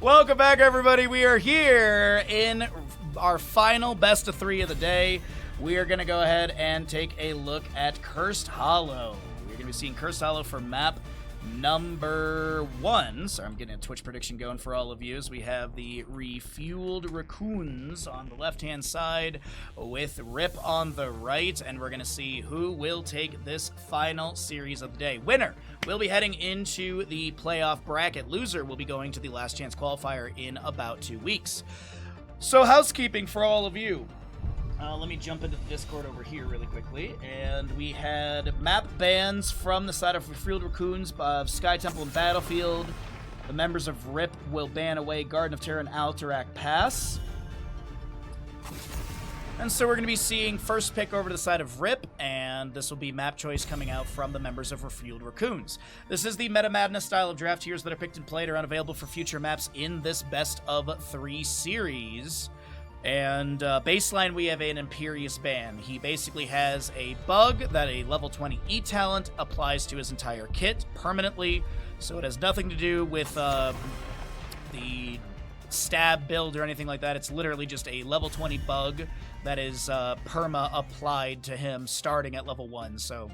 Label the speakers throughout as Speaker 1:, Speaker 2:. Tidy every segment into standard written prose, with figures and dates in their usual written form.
Speaker 1: Welcome back, everybody. We are here in our final best of 3 of the day. We are going to go ahead and take a look at Cursed Hollow. We're going to be seeing Cursed Hollow for map number 1. So I'm getting a Twitch prediction going for all of you. As we have the RefueledRaccoons on the left-hand side with Rip on the right, and we're going to see who will take this final series of the day. Winner will be heading into the playoff bracket. Loser will be going to the last chance qualifier in about 2 weeks. So housekeeping for all of you. Let me jump into the Discord over here really quickly. And we had map bans from the side of RefueledRaccoons of Sky Temple and Battlefield. The members of RIP will ban away Garden of Terror and Alterac Pass. And so we're going to be seeing first pick over to the side of RIP, and this will be map choice coming out from the members of RefueledRaccoons. This is the Meta Madness style of draft tiers that are picked and played are unavailable for future maps in this best of 3 series. And baseline, we have an Imperious ban. He basically has a bug that a level 20 E talent applies to his entire kit permanently, so it has nothing to do with the stab build or anything like that. It's literally just a level 20 bug that is perma applied to him starting at level 1. So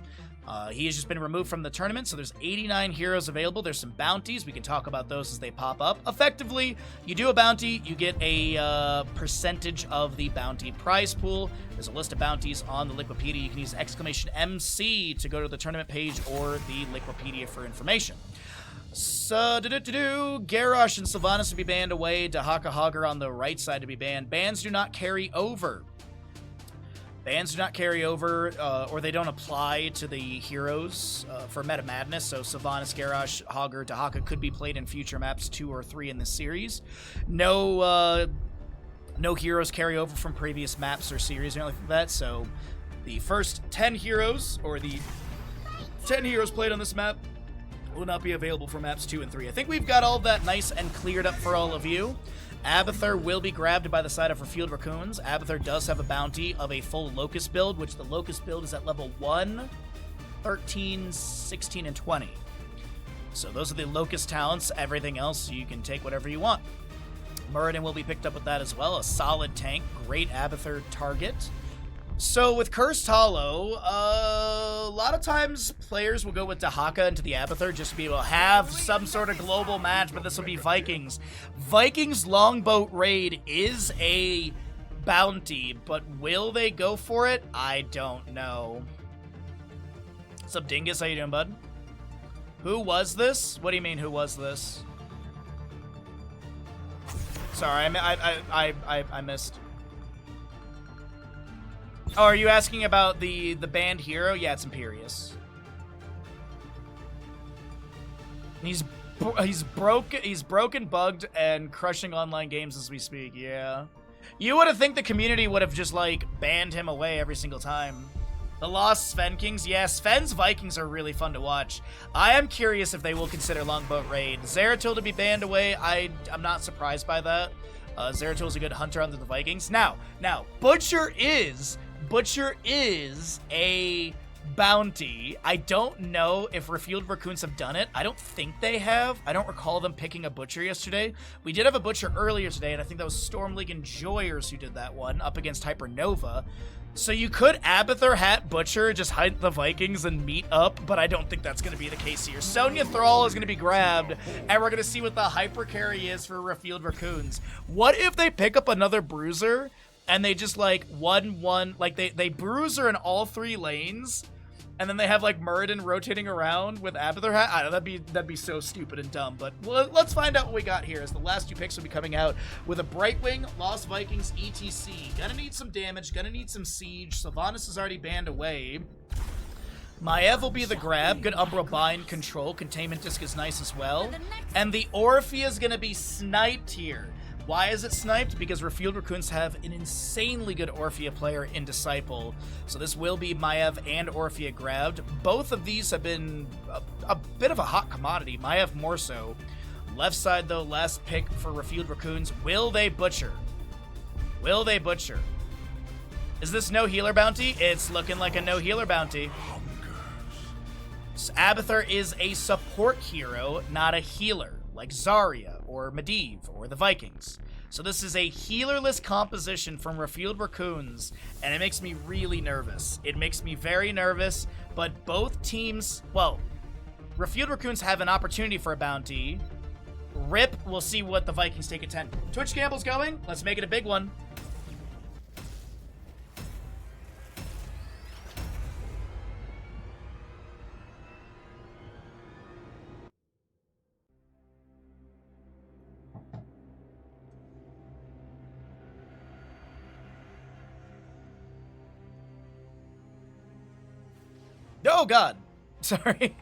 Speaker 1: he has just been removed from the tournament, so there's 89 heroes available. There's some bounties. We can talk about those as they pop up. Effectively, you do a bounty, you get a percentage of the bounty prize pool. There's a list of bounties on the Liquipedia. You can use !MC to go to the tournament page or the Liquipedia for information. So, Garrosh and Sylvanas to be banned away. Dahaka Hogger on the right side to be banned. Bans do not carry over. Bans do not carry over, or they don't apply to the heroes for Meta Madness. So Sylvanas, Garrosh, Hogger, Dahaka could be played in future maps 2 or 3 in this series. No heroes carry over from previous maps or series or anything like that. So the first 10 heroes, or the 10 heroes played on this map, will not be available for maps 2 and 3. I think we've got all that nice and cleared up for all of you. Abathur will be grabbed by the side of RefueledRaccoons. Abathur does have a bounty of a full Locust build, which the Locust build is at level 1, 13, 16, and 20. So those are the Locust talents. Everything else, you can take whatever you want. Muradin will be picked up with that as well. A solid tank, great Abathur target. So with Cursed Hollow, a lot of times players will go with Dahaka into the Abathur just to be able to have some sort of global match, but this will be Vikings. Vikings Longboat Raid is a bounty, but will they go for it? I don't know. What's up, Dingus? How you doing, bud? Who was this? What do you mean, who was this? Sorry, I missed. Oh, are you asking about the banned hero? Yeah, it's Imperious. He's broken, bugged, and crushing online games as we speak. Yeah, you would have think the community would have just like banned him away every single time. The Lost Sven Kings, yeah, Sven's Vikings are really fun to watch. I am curious if they will consider Longboat Raid. Zeratul to be banned away, I'm not surprised by that. Zeratul is a good hunter under the Vikings. Now, Butcher is a bounty. I don't know if RefueledRaccoons have done it. I don't think they have. I don't recall them picking a Butcher yesterday. We did have a Butcher earlier today, and I think that was Storm League Enjoyers who did that one up against Hypernova. So you could Abathur hat Butcher, just hide the Vikings and meet up, but I don't think that's going to be the case here. Sonya Thrall is going to be grabbed, and we're going to see what the hyper carry is for RefueledRaccoons. What if they pick up another Bruiser and they just like 1-1, like they Bruiser in all 3 lanes, and then they have like Muradin rotating around with Abathur hat? I don't know, that'd be so stupid and dumb, but let's find out what we got here as the last 2 picks will be coming out with a Brightwing, Lost Vikings, ETC. Gonna need some damage, gonna need some siege. Sylvanas is already banned away. Maev will be the grab. Good Umbra Bind control. Containment Disc is nice as well. And the Orphea is gonna be sniped here. Why is it sniped? Because RefueledRaccoons have an insanely good Orphea player in Disciple. So this will be Maev and Orphea grabbed. Both of these have been a bit of a hot commodity. Maev more so. Left side, though, last pick for RefueledRaccoons. Will they Butcher? Will they Butcher? Is this no healer bounty? It's looking like a no healer bounty. Abathur is a support hero, not a healer. like Zarya or Medivh or the Vikings. So this is a healerless composition from RefueledRaccoons, and it makes me really nervous. It makes me very nervous, but both teams, well, RefueledRaccoons have an opportunity for a bounty. Rip, we'll see what the Vikings take at 10. Twitch Gamble's going. Let's make it a big one. Oh, God. Sorry.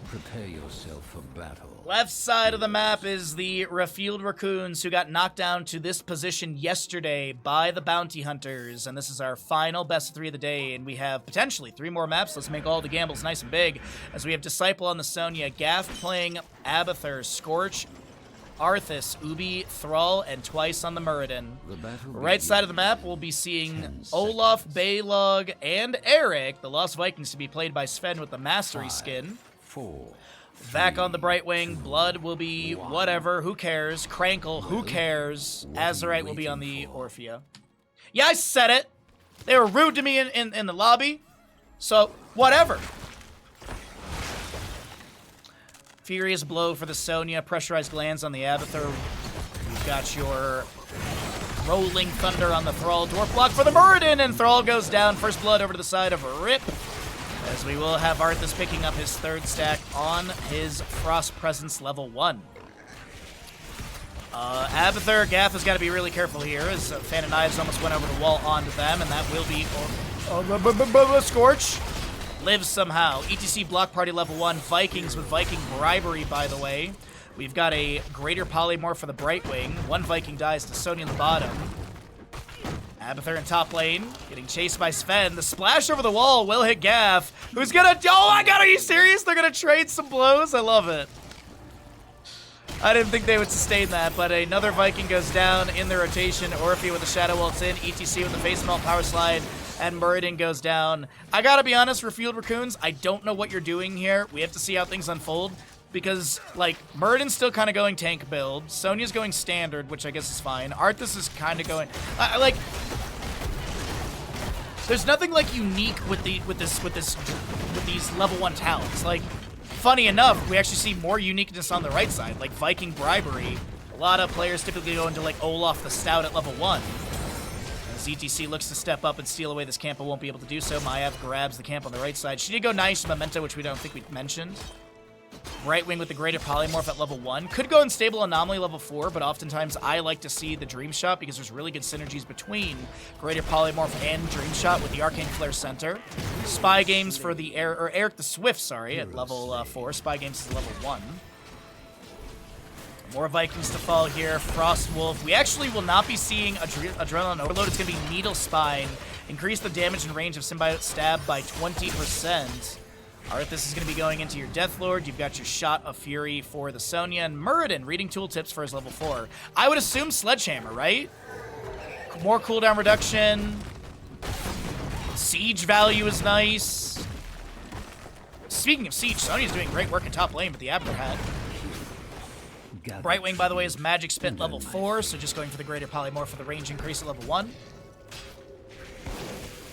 Speaker 2: Prepare yourself for battle.
Speaker 1: Left side of the map is the RefueledRaccoons, who got knocked down to this position yesterday by the Bounty Hunters. And this is our final best of 3 of the day. And we have potentially 3 more maps. Let's make all the gambles nice and big. As we have Disciple on the Sonya, Gaff playing Abathur, Scorch, Arthas, Ubi, Thrall, and twice on the Muradin. Right side of the map, we'll be seeing Olaf, Baylog, and Eric, the Lost Vikings, to be played by Sven with the Mastery skin.
Speaker 2: 4.
Speaker 1: Back on the Brightwing, Blood will be whatever, who cares? Crankle, who cares? Azurite will be on the Orphea. Yeah, I said it! They were rude to me in the lobby, so whatever. Furious Blow for the Sonya, Pressurized Glands on the Abathur. You've got your Rolling Thunder on the Thrall, Dwarf Block for the Muradin, and Thrall goes down. First Blood over to the side of Rip, as we will have Arthas picking up his 3rd stack on his Frost Presence level 1. Abathur, Gaff has got to be really careful here, as Fan of Knives almost went over the wall onto them, and that will be Scorch. Lives somehow. ETC Block Party level 1. Vikings with Viking Bribery, by the way. We've got a Greater Polymorph for the Brightwing. 1 Viking dies to Sonya in the bottom. Abathur in top lane, getting chased by Sven. The splash over the wall will hit Gaff, who's gonna... Oh my god, are you serious? They're gonna trade some blows? I love it. I didn't think they would sustain that, but another Viking goes down in the rotation. Orphea with the Shadow Waltz in. ETC with the Face Melt Power Slide. And Muradin goes down. I gotta be honest, RefueledRaccoons, I don't know what you're doing here. We have to see how things unfold. Because, like, Muradin's still kind of going tank build. Sonya's going standard, which I guess is fine. Arthas is kind of going... like... There's nothing, like, unique with these level 1 talents. Like, funny enough, we actually see more uniqueness on the right side. Like, Viking Bribery. A lot of players typically go into, like, Olaf the Stout at level 1. ZTC looks to step up and steal away this camp, but won't be able to do so. Maiev grabs the camp on the right side. She did go nice Memento, which we don't think we mentioned. Brightwing with the Greater Polymorph at level 1. Could go in Stable Anomaly level 4, but oftentimes I like to see the Dream Shot because there's really good synergies between Greater Polymorph and Dream Shot with the Arcane Flare Center. Spy Games for the Eric the Swift, sorry, at level 4. Spy Games is level 1. More Vikings to fall here. Frost Wolf. We actually will not be seeing Adrenaline Overload. It's going to be Needle Spine. Increase the damage and range of Symbiote Stab by 20%. Arthas is going to be going into your Deathlord. You've got your Shot of Fury for the Sonya. And Muradin reading tooltips for his level 4. I would assume Sledgehammer, right? More cooldown reduction. Siege value is nice. Speaking of Siege, Sonya's doing great work in top lane, but the Abathur hat. Brightwing, by the way, is Magic Spit level 4, so just going for the Greater Polymorph for the range increase at level 1.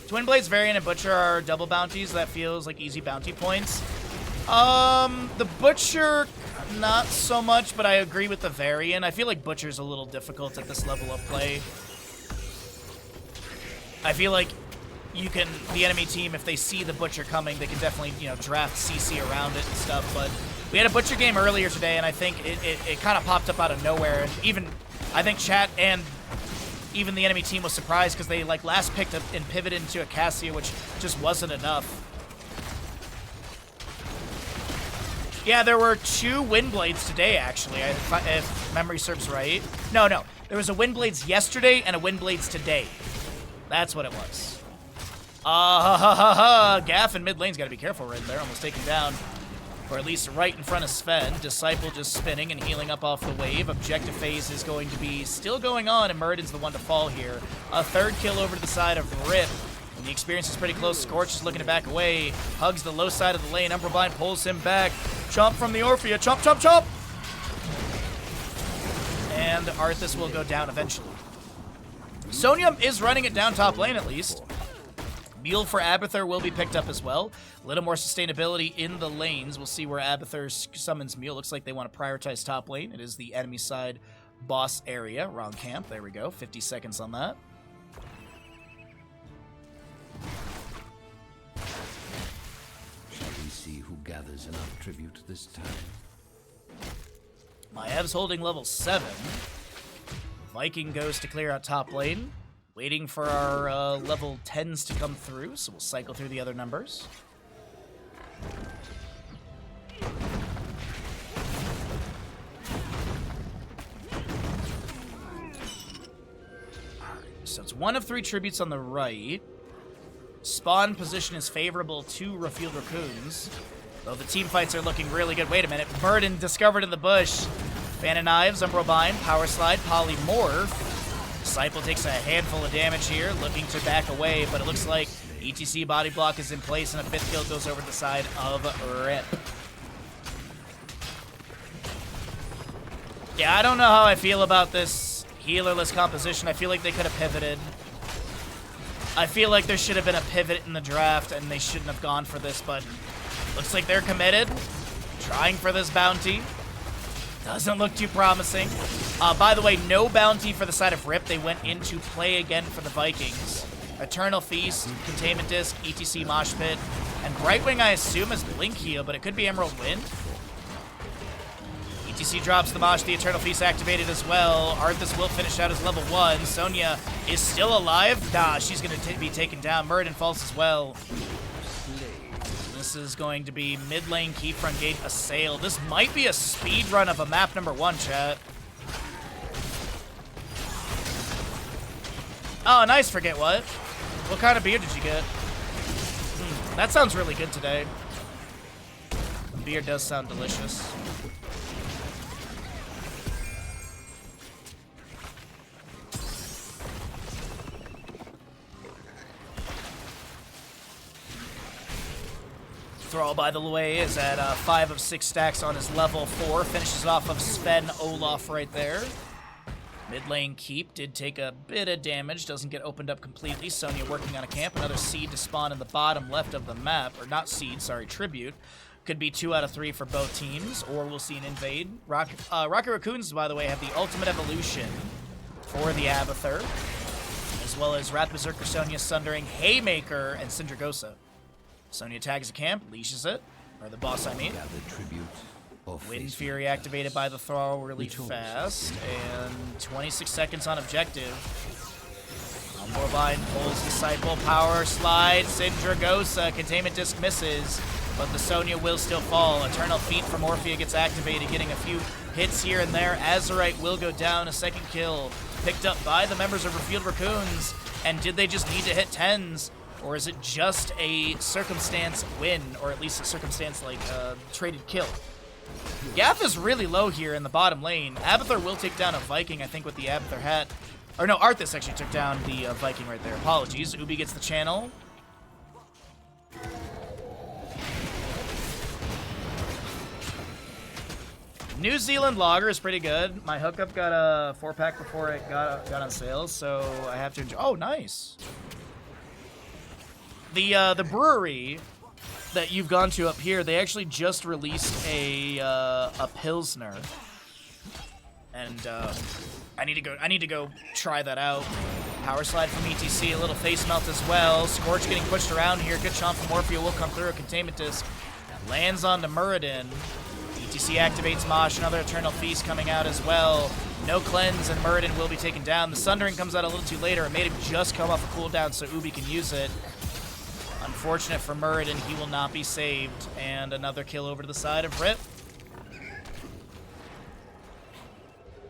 Speaker 1: Twin Blades, Variant, and Butcher are double bounties. That feels like easy bounty points. The Butcher, not so much, but I agree with the Variant. I feel like Butcher's a little difficult at this level of play. I feel like the enemy team, if they see the Butcher coming, they can definitely, draft CC around it and stuff, but we had a Butcher game earlier today, and I think it kind of popped up out of nowhere, and even, I think chat and even the enemy team was surprised because they, like, last picked up and pivoted into a Cassia, which just wasn't enough. Yeah, there were 2 Windblades today, actually, if memory serves right. No, there was a Windblades yesterday and a Windblades today. That's what it was. Gaff in mid lane's got to be careful right there, almost taken down. Or at least right in front of Sven. Disciple just spinning and healing up off the wave. Objective phase is going to be still going on, and Muradin's the one to fall here. A 3rd kill over to the side of Rip. The experience is pretty close. Scorch is looking to back away. Hugs the low side of the lane. Umbroblind pulls him back. Chomp from the Orphea. Chomp, chomp, chomp! And Arthas will go down eventually. Sonium is running it down top lane at least. Mule for Abathur will be picked up as well. A little more sustainability in the lanes. We'll see where Abathur summons Mule. Looks like they want to prioritize top lane. It is the enemy side boss area. Wrong camp. There we go. 50 seconds on that.
Speaker 2: Shall we see who gathers enough tribute this time?
Speaker 1: Maev's holding level 7. Viking goes to clear out top lane. Waiting for our level 10s to come through, so we'll cycle through the other numbers. So it's 1 of 3 tributes on the right. Spawn position is favorable to RefueledRaccoons, though the team fights are looking really good. Wait a minute. Burden discovered in the bush. Fan of Knives, Umbrobind, Power Slide, Polymorph. Disciple takes a handful of damage here, looking to back away, but it looks like ETC body block is in place, and a 5th kill goes over the side of Rip. Yeah, I don't know how I feel about this healerless composition. I feel like they could have pivoted. I feel like there should have been a pivot in the draft, and they shouldn't have gone for this, but looks like they're committed, trying for this bounty. Doesn't look too promising. By the way, no bounty for the side of Rip. They went into play again for the Vikings. Eternal Feast, Containment Disc, ETC Mosh Pit, and Brightwing I assume is Blink Heal, but it could be Emerald Wind. ETC drops the Mosh, the Eternal Feast activated as well. Arthas will finish out his level 1. Sonya is still alive. Nah, she's going to be taken down. Muradin falls as well. This is going to be mid lane Keyfront Gate Assail. This might be a speed run of a map number 1, chat. Oh, nice. Forget what? What kind of beer did you get? That sounds really good today. The beer does sound delicious. Thrall, by the way, is at 5 of 6 stacks on his level 4. Finishes off of Sven Olaf right there. Mid lane Keep did take a bit of damage. Doesn't get opened up completely. Sonya working on a camp. Another seed to spawn in the bottom left of the map. Or not seed, sorry, tribute. Could be 2 out of 3 for both teams. Or we'll see an invade. Rocket Raccoons, by the way, have the ultimate evolution for the Abathur. As well as Wrath Berserker, Sonya, Sundering, Haymaker, and Syndragosa. Sonya tags a camp, leashes it, or the boss I mean. Wind Fury activated by the Thrall really fast, and 26 seconds on objective. Umbrobind pulls Disciple, Power Slide, Syndragosa, Containment Disc misses, but the Sonya will still fall. Eternal Feet from Orphea gets activated, getting a few hits here and there. Azurite will go down, a 2nd kill, picked up by the members of Refused and did they just need to hit 10s? Or is it just a circumstance win, or at least a circumstance like traded kill? Gaff is really low here in the bottom lane. Abathur will take down a Viking, I think, with the Abathur hat. Or no, Arthas actually took down the Viking right there. Apologies. Ubi gets the channel. New Zealand Lager is pretty good. My hookup got a 4-pack before it got on sale, so I have to enjoy. Oh, nice. The brewery that you've gone to up here, they actually just released a Pilsner, and I need to go try that out. Power Slide from ETC, a little face melt as well. Scorch getting pushed around here. Good chomp from Orphea will come through. A Containment Disc lands onto Muradin. ETC activates Mosh, another Eternal Feast coming out as well. No cleanse, and Muradin will be taken down. The Sundering comes out a little too later. It made him just come off a cooldown so Ubi can use it. Unfortunate for Muradin, he will not be saved. And another kill over to the side of Rip.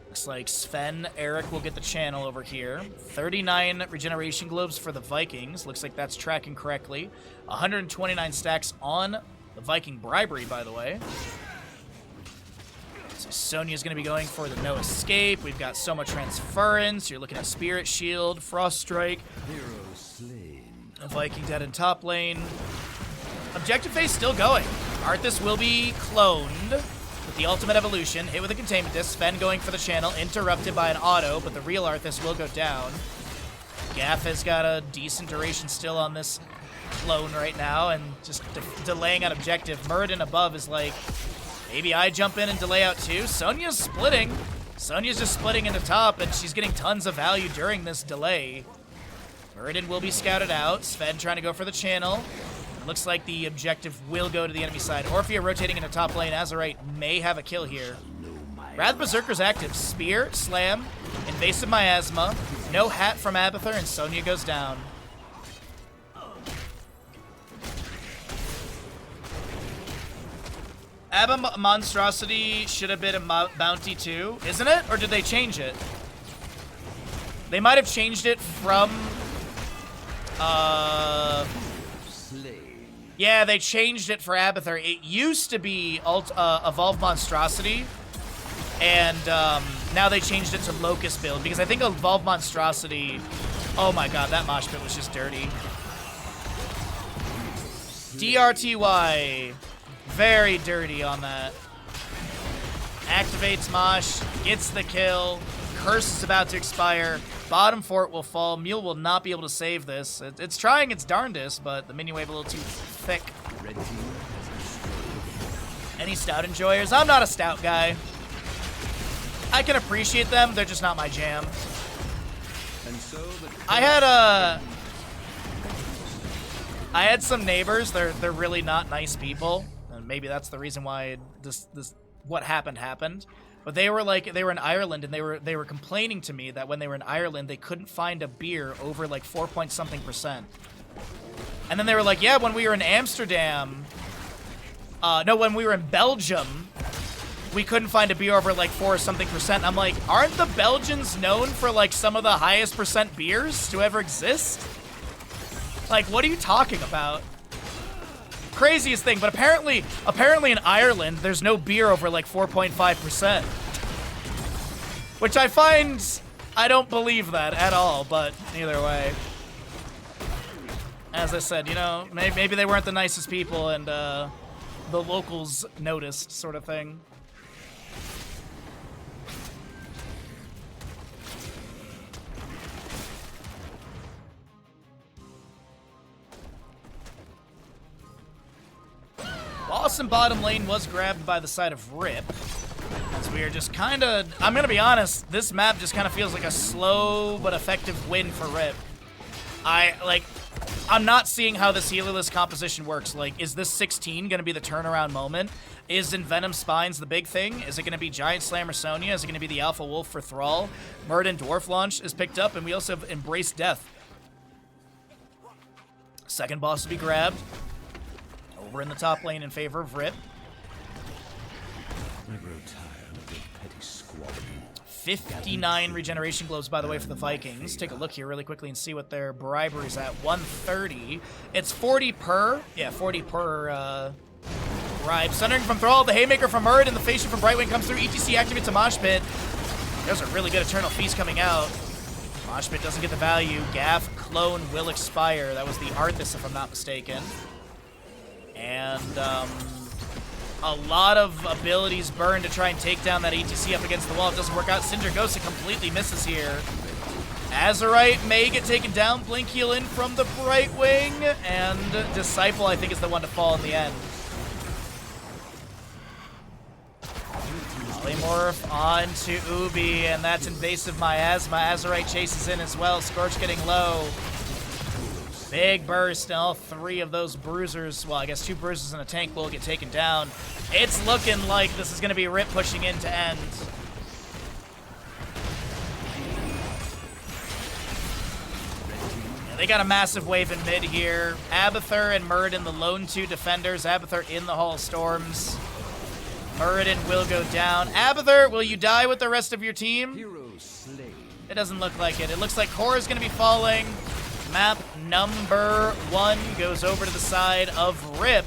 Speaker 1: Looks like Sven, Eric will get the channel over here. 39 regeneration globes for the Vikings. Looks like that's tracking correctly. 129 stacks on the Viking bribery, by the way. So Sonya's going to be going for the no escape. We've got so much transference. You're looking at Spirit Shield, Frost Strike.
Speaker 2: Hero slain.
Speaker 1: Viking dead in top lane. Objective phase still going. Arthas will be cloned with the ultimate evolution. Hit with a containment disc. Sven going for the channel. Interrupted by an auto, but the real Arthas will go down. Gaff has got a decent duration still on this clone right now and just delaying on objective. Muradin above is like, maybe I jump in and delay out too. Sonya's splitting. Sonya's just splitting into top, and she's getting tons of value during this delay. Muradin will be scouted out. Sven trying to go for the channel. Looks like the objective will go to the enemy side. Orphea rotating into top lane. Azerite may have a kill here. Wrath Berserker's active. Spear, slam, invasive miasma. No hat from Abathur, and Sonya goes down. Abba Monstrosity should have been a bounty too, isn't it? Or did they change it? They might have changed it from... Yeah, they changed it for Abathur. It used to be Evolve Monstrosity, and now they changed it to Locust build, because I think Evolve Monstrosity... Oh my god, that mosh pit was just dirty. DRTY. Very dirty on that. Activates Mosh, gets the kill. Curse is about to expire. Bottom fort will fall. Mule will not be able to save this. It's trying its darndest, but the minion wave a little too thick. Any stout enjoyers? I'm not a stout guy. I can appreciate them, they're just not my jam. I had some neighbors, they're really not nice people. And maybe that's the reason why this what happened. But they were in Ireland, and they were complaining to me that when they were in Ireland, they couldn't find a beer over like 4-point-something%. And then they were like, yeah, when we were in Amsterdam, when we were in Belgium, we couldn't find a beer over like 4-something%. I'm like, aren't the Belgians known for like some of the highest percent beers to ever exist? Like, what are you talking about? Craziest thing, but apparently in Ireland, there's no beer over like 4.5%. Which I find, I don't believe that at all, but either way. As I said, you know, maybe they weren't the nicest people and the locals noticed, sort of thing. Awesome bottom lane was grabbed by the side of Rip. As we are just kind of... I'm going to be honest, this map just kind of feels like a slow but effective win for Rip. I'm not seeing how this healerless composition works. Like, is this 16 going to be the turnaround moment? Is Envenom Spines the big thing? Is it going to be Giant Slam or Sonya? Is it going to be the Alpha Wolf for Thrall? Muradin Dwarf Launch is picked up, and we also have Embrace Death. Second boss to be grabbed. Over in the top lane in favor of Rip.
Speaker 2: I grow tired of your petty squabbling.
Speaker 1: 59 regeneration globes, by the way, for the Vikings. Take a look here really quickly and see what their bribery is at. 130. It's 40 per. Yeah, 40 per bribe. Sundering from Thrall. The Haymaker from Muradin. The Facial from Brightwing comes through. ETC activates a Mosh Pit. There's a really good Eternal Feast coming out. Mosh Pit doesn't get the value. Gaff Clone will expire. That was the Arthas, if I'm not mistaken. And a lot of abilities burn to try and take down that ETC up against the wall. It doesn't work out. Sindragosa completely misses here. Azerite may get taken down. Blink heal in from the Brightwing. And Disciple, I think, is the one to fall in the end. Polymorph on to Ubi, and that's Invasive Miasma. Azerite chases in as well. Scorch getting low. Big burst, and all three of those bruisers, well, I guess 2 bruisers and a tank will get taken down. It's looking like this is going to be Rip pushing in to end. Yeah, they got a massive wave in mid here. Abathur and Muradin, the lone 2 defenders. Abathur in the Hall of Storms. Muradin will go down. Abathur, will you die with the rest of your team? It doesn't look like it. It looks like Core is going to be falling. Map number 1 goes over to the side of Rip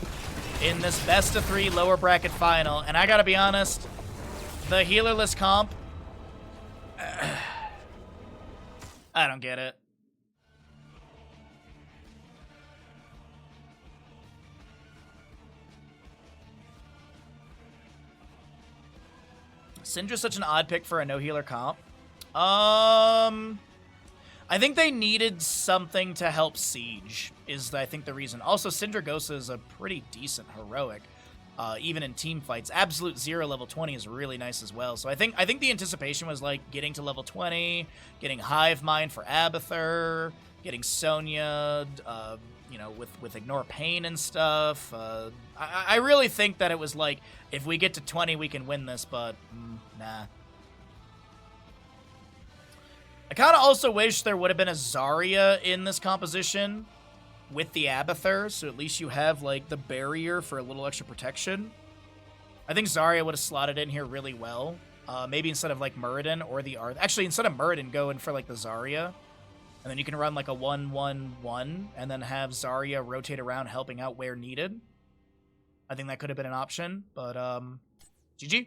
Speaker 1: in this best of 3 lower bracket final. And I gotta be honest, the healerless comp, I don't get it. Syndra's such an odd pick for a no-healer comp. I think they needed something to help Siege, is I think the reason. Also, Syndragosa is a pretty decent heroic, even in team fights. Absolute Zero level 20 is really nice as well. So I think the anticipation was like getting to level 20, getting Hive Mind for Abathur, getting Sonya, you know, with Ignore Pain and stuff. I really think that it was like, if we get to 20, we can win this, but nah. I kind of also wish there would have been a Zarya in this composition with the Abathur, so at least you have, like, the barrier for a little extra protection. I think Zarya would have slotted in here really well. Maybe instead of, like, Muradin or the Arth. Actually, instead of Muradin, go in for, like, the Zarya. And then you can run, like, a 1-1-1, and then have Zarya rotate around helping out where needed. I think that could have been an option, but, GG.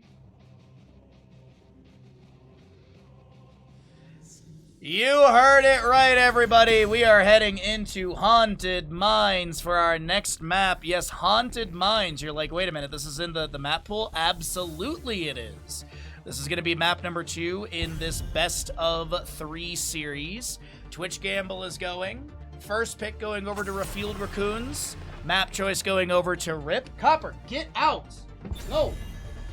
Speaker 1: You heard it right, everybody. We are heading into Haunted Mines for our next map. Yes, Haunted Mines. You're like, wait a minute, this is in the map pool? Absolutely it is. This is going to be map number 2 in this best of 3 series. Twitch Gamble is going. First pick going over to RefueledRaccoons. Map choice going over to Rip. Copper, get out. Go.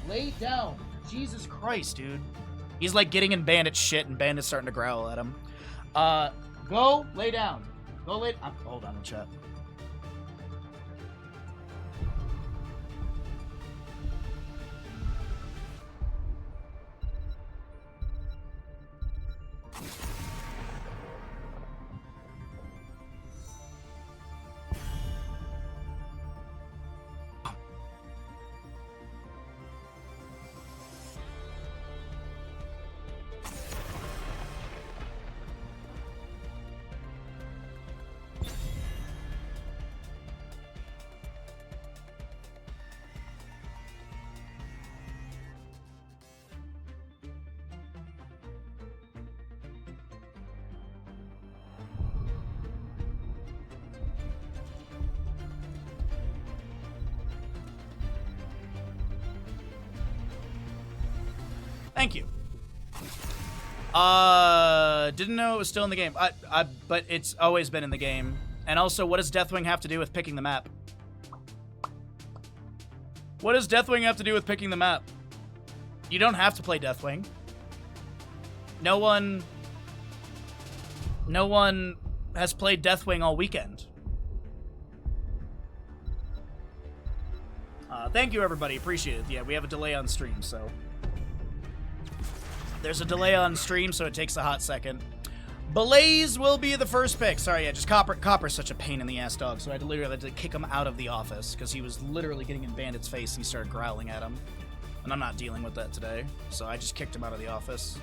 Speaker 1: Lay down. Jesus Christ, dude. He's like getting in Bandit shit, and Bandit's starting to growl at him. Go lay down. Go lay. Hold on in chat. Thank you. Didn't know it was still in the game. But it's always been in the game. And also, what does Deathwing have to do with picking the map? What does Deathwing have to do with picking the map? You don't have to play Deathwing. No one has played Deathwing all weekend. Thank you, everybody. Appreciate it. Yeah, we have a delay on stream, so... There's a delay on stream, so it takes a hot second. Blaze will be the first pick. Sorry, yeah, just Copper's such a pain in the ass dog, so I literally had to kick him out of the office because he was literally getting in Bandit's face and he started growling at him. And I'm not dealing with that today, so I just kicked him out of the office.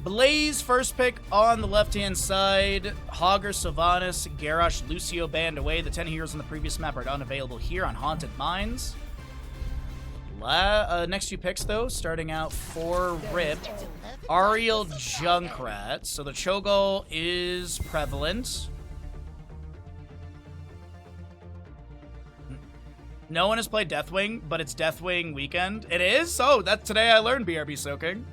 Speaker 1: Blaze, first pick on the left-hand side. Hogger, Sylvanas, Garrosh, Lucio banned away. The 10 heroes on the previous map are unavailable here on Haunted Mines. Next few picks, though, starting out for Rip. Ariel Junkrat. So the Cho'Gall is prevalent. No one has played Deathwing, but it's Deathwing weekend. It is? Oh, today I learned BRB soaking.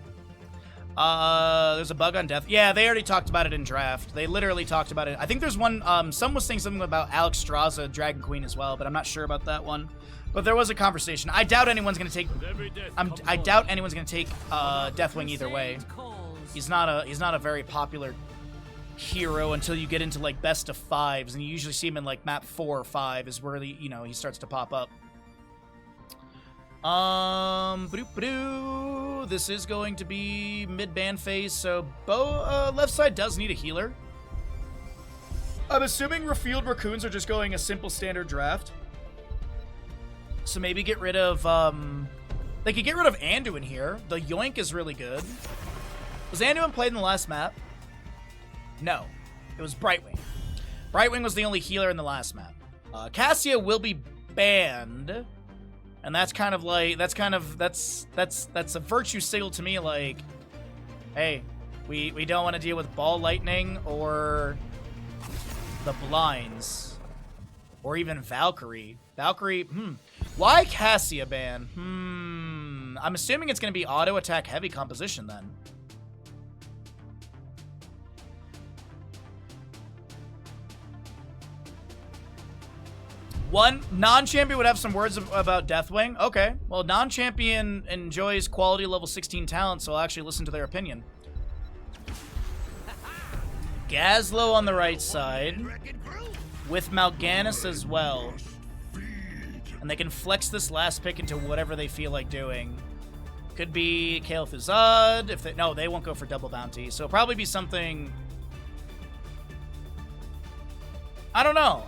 Speaker 1: There's a bug on Death. Yeah, they already talked about it in draft. They literally talked about it. I think there's one, someone was saying something about Alex Straza, Dragon Queen as well, but I'm not sure about that one. But there was a conversation. I doubt anyone's gonna take. I doubt anyone's gonna take Deathwing either way. He's not a very popular hero until you get into like best of 5s, and you usually see him in like map 4 or 5 is where he starts to pop up. This is going to be mid-ban phase, so left side does need a healer. I'm assuming RefueledRaccoons are just going a simple standard draft. So maybe get rid of, they could get rid of Anduin here. The Yoink is really good. Was Anduin played in the last map? No. It was Brightwing. Brightwing was the only healer in the last map. Cassia will be banned. And that's kind of like, that's a virtue signal to me, like, hey, we don't want to deal with Ball Lightning or the Blinds. Or even Valkyrie. Valkyrie, Why Cassia ban? I'm assuming it's going to be auto attack heavy composition then. One non-champion would have some words about Deathwing. Okay, well, non-champion enjoys quality level 16 talent, so I'll actually listen to their opinion. Gazlowe on the right side, with Mal'Ganis as well. And they can flex this last pick into whatever they feel like doing. Could be Kael Thuzad, if they... No, they won't go for double bounty, so it'll probably be something... I don't know.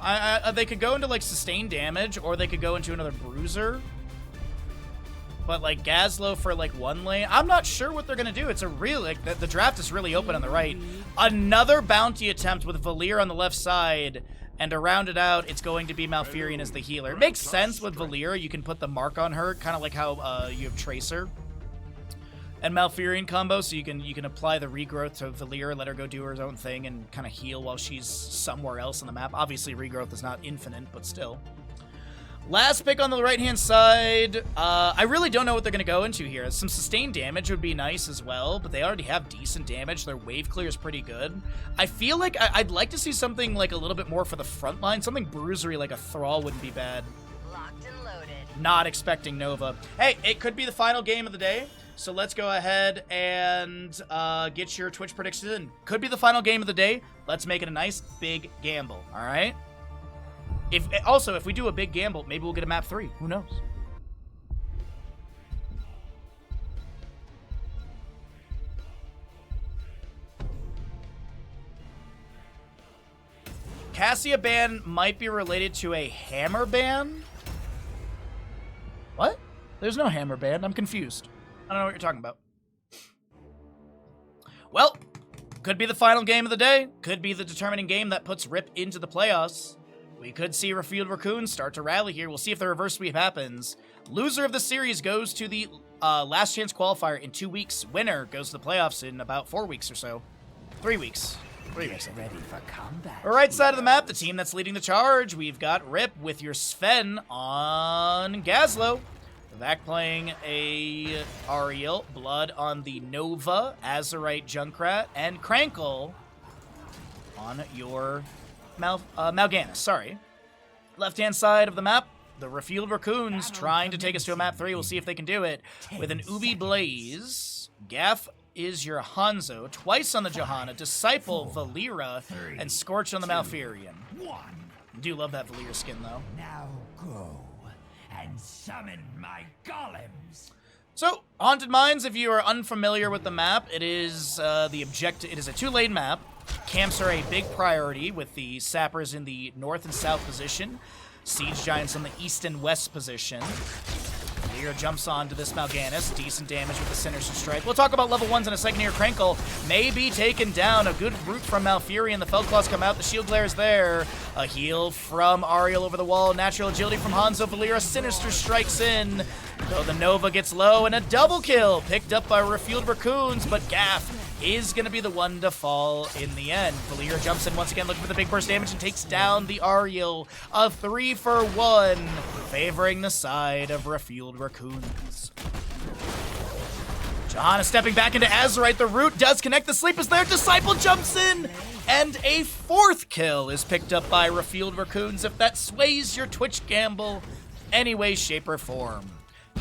Speaker 1: They could go into, like, sustained damage, or they could go into another bruiser. But, like, Gazlowe for, like, one lane. I'm not sure what they're going to do. It's a real... Like, the draft is really open on the right. Another bounty attempt with Valier on the left side. And to round it out, it's going to be Malfurion as the healer. It makes sense with Valier. You can put the mark on her, kind of like how you have Tracer and Malfurion combo, so you can apply the regrowth to Valier, let her go do her own thing, and kind of heal while she's somewhere else on the map. Obviously, regrowth is not infinite, but still. Last pick on the right-hand side. I really don't know what they're going to go into here. Some sustained damage would be nice as well, but they already have decent damage. Their wave clear is pretty good. I feel like I'd like to see something like a little bit more for the front line. Something bruisery like a Thrall wouldn't be bad.
Speaker 3: Locked and loaded.
Speaker 1: Not expecting Nova. Hey, it could be the final game of the day. So let's go ahead and get your Twitch predictions in. Could be the final game of the day. Let's make it a nice big gamble, all right? If we do a big gamble, maybe we'll get a map 3. Who knows? Cassia ban might be related to a hammer ban? What? There's no hammer ban. I'm confused. I don't know what you're talking about. Well, could be the final game of the day. Could be the determining game that puts Rip into the playoffs. We could see RefueledRaccoons start to rally here. We'll see if the reverse sweep happens. Loser of the series goes to the last chance qualifier in 2 weeks. Winner goes to the playoffs in about 4 weeks or so. 3 weeks. 3 weeks.
Speaker 2: Ready for combat.
Speaker 1: Right side of the map, the team that's leading the charge. We've got Rip with your Sven on Gazlowe. Vak playing a Ariel, Blood on the Nova, Azurite Junkrat, and Crankle on your Mal'Ganis, sorry. Left-hand side of the map, the RefueledRaccoons trying to take us to a map 3. We'll see if they can do it. With an Ubi Blaze, Gaff is your Hanzo, twice on the Johanna, Disciple, Valera, and Scorch on the Malfurion. Do love that Valera skin, though.
Speaker 4: Now go and summon my golems.
Speaker 1: So, Haunted Mines, if you are unfamiliar with the map, it is it is a 2-lane map. Camps are a big priority with the sappers in the north and south position, siege giants on the east and west position. Here jumps on to this Mal'Ganis, decent damage with the Sinister Strike. We'll talk about level 1s in a second here. Crankle may be taken down. A good root from Malfurion. The Feldclaws come out. The Shield Glare is there. A heal from Ariel over the wall. Natural agility from Hanzo. Valera. Sinister strikes in. Though the Nova gets low, and a double kill picked up by RefueledRaccoons, but Gaff is going to be the one to fall in the end. Valera jumps in once again, looking for the big burst damage, and takes down the Ariel. A 3-for-1, favoring the side of RefueledRaccoons. Johanna stepping back into Azurite. The root does connect. The sleep is there. Disciple jumps in, and a 4th kill is picked up by RefueledRaccoons. If that sways your Twitch gamble any way, shape, or form.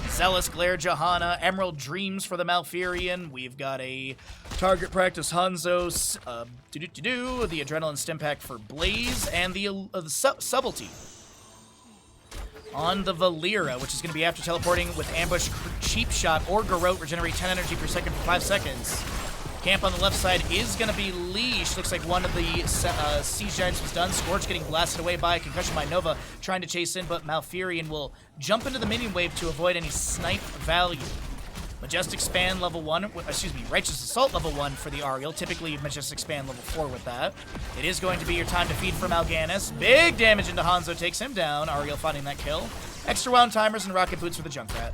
Speaker 1: Zealous Glare Johanna, Emerald Dreams for the Malfurion. We've got a Target Practice Hanzo's, the Adrenaline Stim Pack for Blaze, and the Subtlety on the Valera, which is going to be after teleporting with Ambush, Cheap Shot, or Garrote, regenerate 10 energy per second for 5 seconds. Camp on the left side is going to be leashed. Looks like one of the Siege Giants was done. Scorch getting blasted away by a concussion by Nova, trying to chase in, but Malfurion will jump into the minion wave to avoid any snipe value. Majestic Span level 1, Righteous Assault level 1 for the Ariel. Typically Majestic Span level 4 with that. It is going to be your time to feed for Mal'Ganis. Big damage into Hanzo, takes him down. Ariel finding that kill. Extra wound timers and rocket boots for the Junkrat.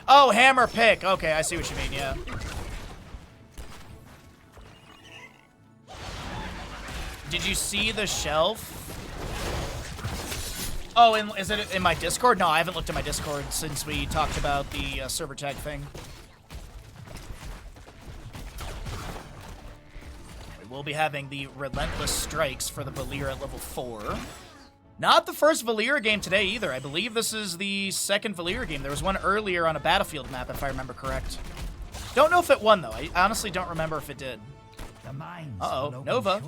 Speaker 1: Oh, hammer pick. Okay, I see what you mean, yeah. Did you see the shelf? Oh, and is it in my Discord? No, I haven't looked at my Discord since we talked about the server tag thing. We will be having the Relentless Strikes for the Valir at level 4. Not the first Valir game today either. I believe this is the second Valir game. There was one earlier on a Battlefield map, if I remember correct. Don't know if it won, though. I honestly don't remember if it did. Uh-oh, Nova.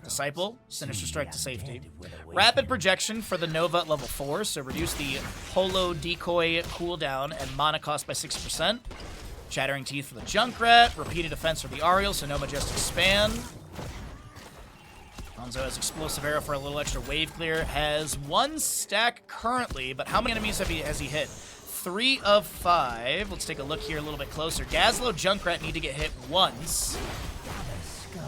Speaker 1: Disciple, Sinister Strike to safety. Rapid Projection for the Nova at level 4, so reduce the Holo Decoy cooldown and mana cost by 60%. Chattering Teeth for the Junkrat. Repeated Defense for the Ariel, so no Majestic Span. Hanzo has Explosive Arrow for a little extra wave clear. Has 1 stack currently, but how many enemies has he hit? 3 of 5. Let's take a look here a little bit closer. Gazlo, Junkrat need to get hit once,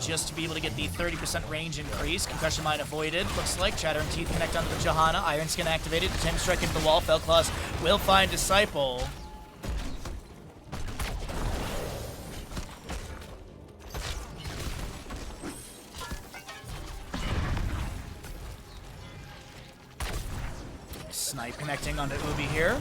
Speaker 1: just to be able to get the 30% range increase. Concussion Mine avoided, looks like. Chattering Teeth connect onto the Johanna. Iron Skin activated. Tim Strike into the wall. Felclaws will find Disciple. Snipe connecting onto Ubi here.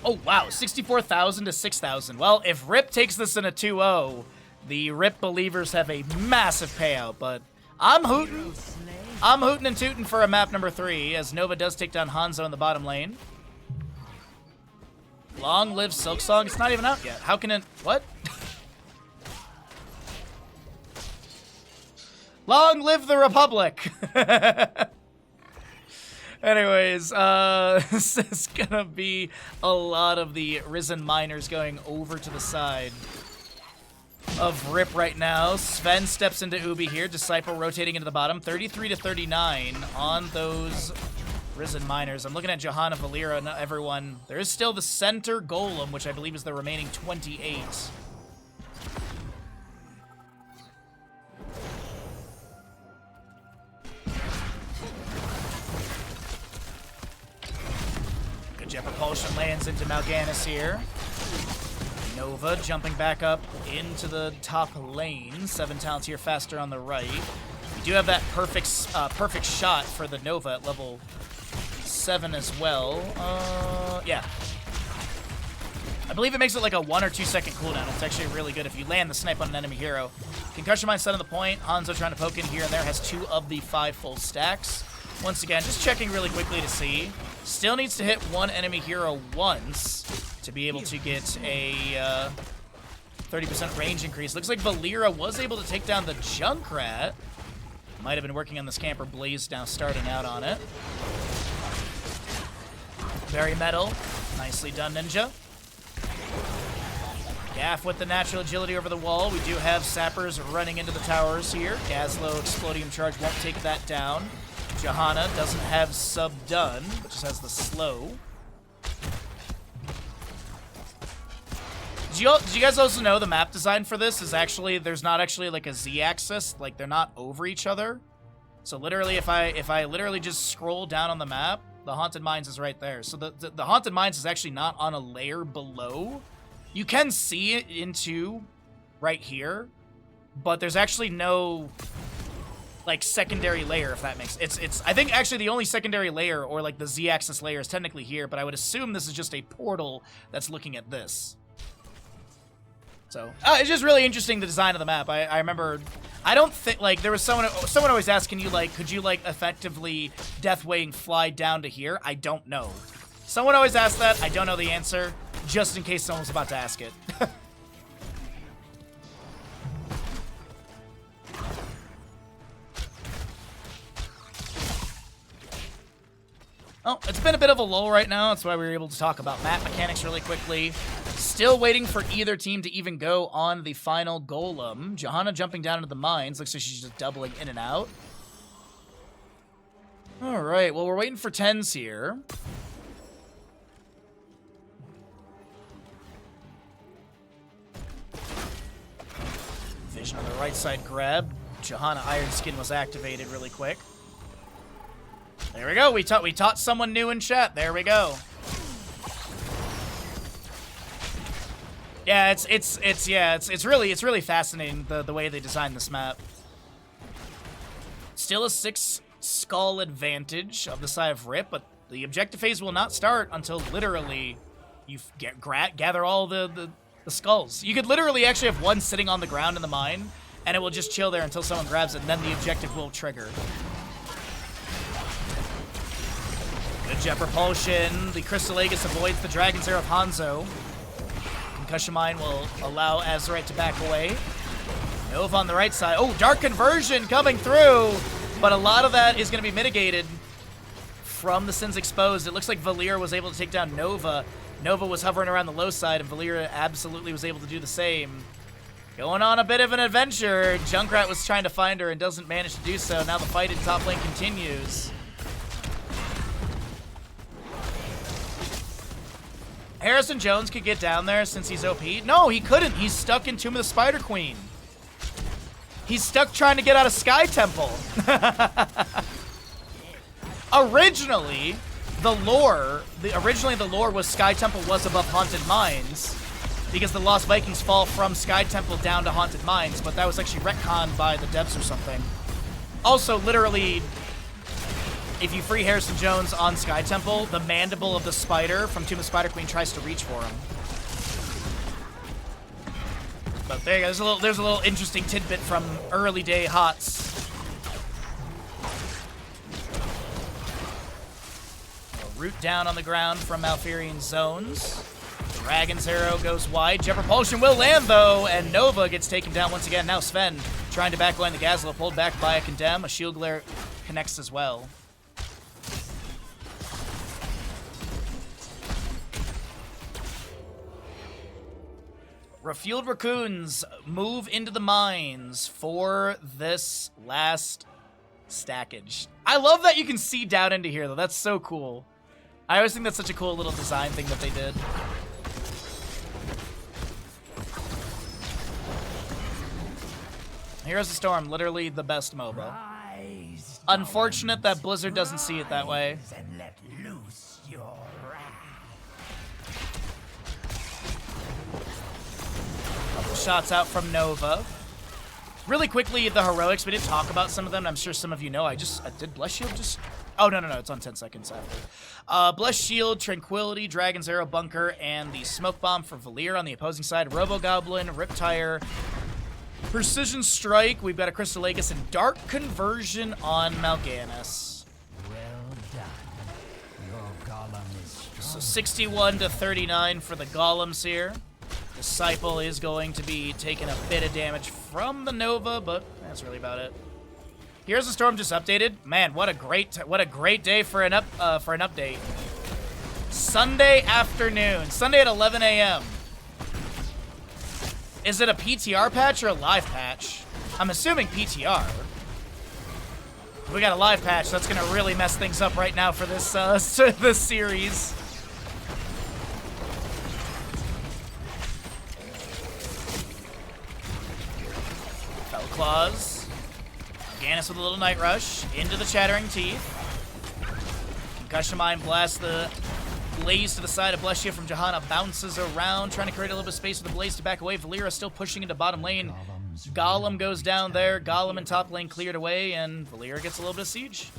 Speaker 1: Oh, wow. 64,000 to 6,000. Well, if Rip takes this in a 2-0, the Rip believers have a massive payout, but I'm hooting. I'm hooting and tooting for a map number 3, as Nova does take down Hanzo in the bottom lane. Long live Silksong. It's not even out yet. How can it... What? Long live the Republic! Anyways, this is gonna be a lot of the Risen Miners going over to the side of Rip right now. Sven steps into Ubi here. Disciple rotating into the bottom. 33 to 39 on those Risen Miners. I'm looking at Johanna, Valera, and everyone. There is still the center Golem, which I believe is the remaining 28. Jet Propulsion lands into Mal'Ganis here. Nova jumping back up into the top lane. 7 talents here faster on the right. We do have that perfect shot for the Nova at level 7 as well. Yeah. I believe it makes it like a 1 or 2 second cooldown. It's actually really good if you land the snipe on an enemy hero. Concussion Mine set on the point. Hanzo trying to poke in here and there. Has 2 of the 5 full stacks. Once again, just checking really quickly to see. Still needs to hit 1 enemy hero once to be able to get a 30% range increase. Looks like Valera was able to take down the Junkrat. Might have been working on the Scamper Blaze now, starting out on it. Very metal. Nicely done, Ninja. Gaff with the natural agility over the wall. We do have Sappers running into the towers here. Gazlo Explodium Charge won't take that down. Johanna doesn't have sub done, but just has the slow. Did you guys also know the map design for this is actually, there's not actually like a Z-axis, like they're not over each other. So literally, if I literally just scroll down on the map, the Haunted Mines is right there. So the Haunted Mines is actually not on a layer below. You can see it into right here, but there's actually no like secondary layer, if that makes it's I think actually the only secondary layer, or like the Z-axis layer, is technically here, but I would assume this is just a portal that's looking at this. So it's just really interesting, the design of the map. I remember, I don't think, like, there was someone always asked, could you like effectively Deathwing fly down to here? I don't know. Someone always asked that. I don't know the answer, just in case someone's about to ask it. Oh, it's been a bit of a lull right now. That's why we were able to talk about map mechanics really quickly. Still waiting for either team to even go on the final Golem. Johanna jumping down into the mines. Looks like she's just doubling in and out. All right, well, we're waiting for 10s here. Vision on the right side grab. Johanna Iron Skin was activated really quick. There we go. We taught someone new in chat. There we go. Yeah, it's really fascinating the way they designed this map. Still a 6 skull advantage of the side of Rip, but the objective phase will not start until literally you gather all the skulls. You could literally actually have one sitting on the ground in the mine, and it will just chill there until someone grabs it, and then the objective will trigger. Good jet propulsion. The Crystal Aegis avoids the Dragon's Arrow of Hanzo. Concussion Mine will allow Azurite to back away. Nova on the right side. Oh, Dark Conversion coming through, but a lot of that is going to be mitigated from the Sins Exposed. It looks like Valir was able to take down Nova. Nova was hovering around the low side, and Valir absolutely was able to do the same. Going on a bit of an adventure. Junkrat was trying to find her and doesn't manage to do so. Now the fight in top lane continues. Harrison Jones could get down there since he's OP. No, he couldn't. He's stuck in Tomb of the Spider Queen. He's stuck trying to get out of Sky Temple. Originally, the lore was Sky Temple was above Haunted Mines because the Lost Vikings fall from Sky Temple down to Haunted Mines, but that was actually retconned by the devs or something. Also, literally, if you free Harrison Jones on Sky Temple, the mandible of the spider from Tomb of the Spider Queen tries to reach for him. But there you go. There's a little interesting tidbit from early day HOTS. Root down on the ground from Malfurion Zones. Dragon's Arrow goes wide. Jet Propulsion will land, though, and Nova gets taken down once again. Now Sven trying to backline the Gazelle, pulled back by a Condemn. A Shield Glare connects as well. Refueled Raccoons move into the mines for this last stackage. I love that you can see down into here, though. That's so cool. I always think that's such a cool little design thing that they did. Heroes of Storm, literally the best MOBA. Unfortunate that Blizzard doesn't see it that way.
Speaker 4: And let loose your
Speaker 1: Couple shots out from Nova. Really quickly, the heroics, we didn't talk about some of them. I'm sure some of you know. Did Bless Shield just... Oh, no, it's on 10 seconds after. Bless Shield, Tranquility, Dragon's Arrow, Bunker, and the Smoke Bomb for Valir on the opposing side. Robo Goblin, Riptire, Precision Strike. We've got a Crystal Aegis and Dark Conversion on Mal'Ganis.
Speaker 4: well done. Your golem is strong.
Speaker 1: So 61 to 39 for the Golems here. Disciple is going to be taking a bit of damage from the Nova, but that's really about it. Here's the Storm just updated. Man, what a great day for an update. Sunday afternoon, Sunday at 11 a.m. Is it a PTR patch or a live patch? I'm assuming PTR. We got a live patch, that's gonna really mess things up right now for this this series. Fell Claws. Ganis with a little Night Rush into the Chattering Teeth. Concussion Mine blasts the Blaze to the side of Bless Shield from Johanna. Bounces around, trying to create a little bit of space with the Blaze to back away. Valera still pushing into bottom lane. Golem goes down there. Golem in top lane cleared away, and Valera gets a little bit of siege.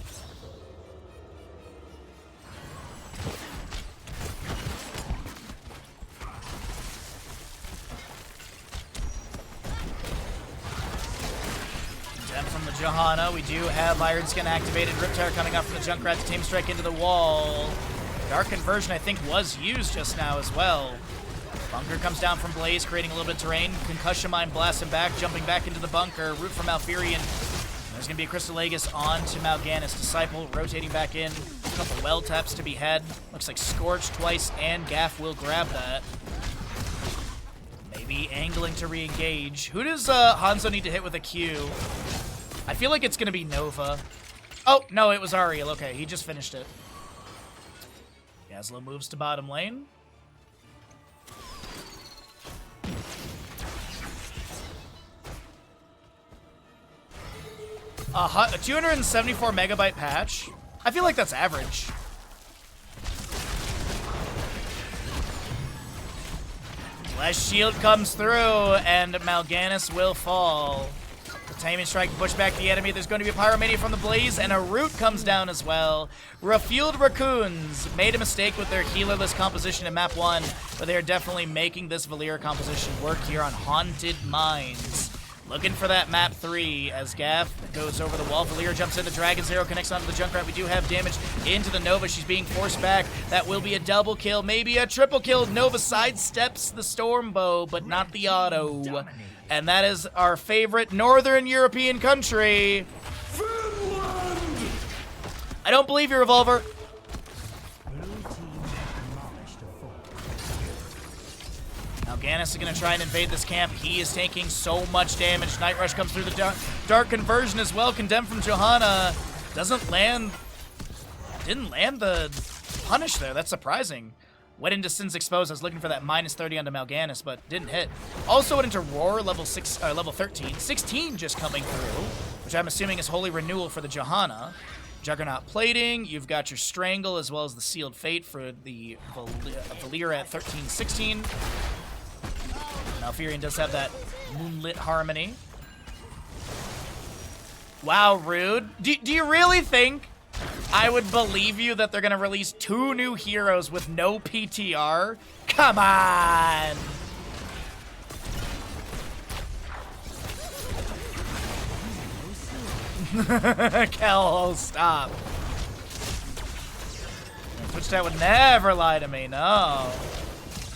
Speaker 1: From the Johanna, we do have Iron Skin activated. Riptire coming up from the Junkrat to Tame Strike into the wall. Dark Conversion, I think, was used just now as well. Bunker comes down from Blaze, creating a little bit of terrain. Concussion Mine blasts him back, jumping back into the bunker. Root from Malfurion. There's going to be a Crystal Aegis onto Mal'Ganis. Disciple rotating back in. A couple well taps to be had. Looks like Scorch twice, and Gaff will grab that. Maybe angling to re-engage. Who does Hanzo need to hit with a Q? I feel like it's going to be Nova. Oh, no, it was Ariel. Okay, he just finished it. Gazlo moves to bottom lane. A 274 megabyte patch. I feel like that's average. Flesh Shield comes through, and Mal'Ganis will fall. Containment Strike to push back the enemy. There's going to be a Pyromania from the Blaze, and a Root comes down as well. RefueledRaccoons made a mistake with their healerless composition in map 1, but they are definitely making this Valier composition work here on Haunted Mines. Looking for that map 3 as Gaff goes over the wall. Valier jumps in. The Dragon Zero connects onto the Junkrat. We do have damage into the Nova. She's being forced back. That will be a double kill, maybe a triple kill. Nova sidesteps the Stormbow, but not the auto. And that is our favorite Northern European country. Finland! I don't believe you, Revolver. Mal'Ganis is going to try and invade this camp. He is taking so much damage. Night Rush comes through the dark conversion as well. Condemned from Johanna. Didn't land the punish there. That's surprising. Went into Sin's Exposed. I was looking for that -30 onto Mal'Ganis, but didn't hit. Also went into Roar, level 13. 16 just coming through, which I'm assuming is Holy Renewal for the Johanna. Juggernaut Plating. You've got your Strangle as well as the Sealed Fate for the Valier at 13-16. Malfurion does have that Moonlit Harmony. Wow, Rude. Do you really think I would believe you that they're going to release 2 new heroes with no PTR? Come on! Kel, stop. Twitch Chat would never lie to me, no.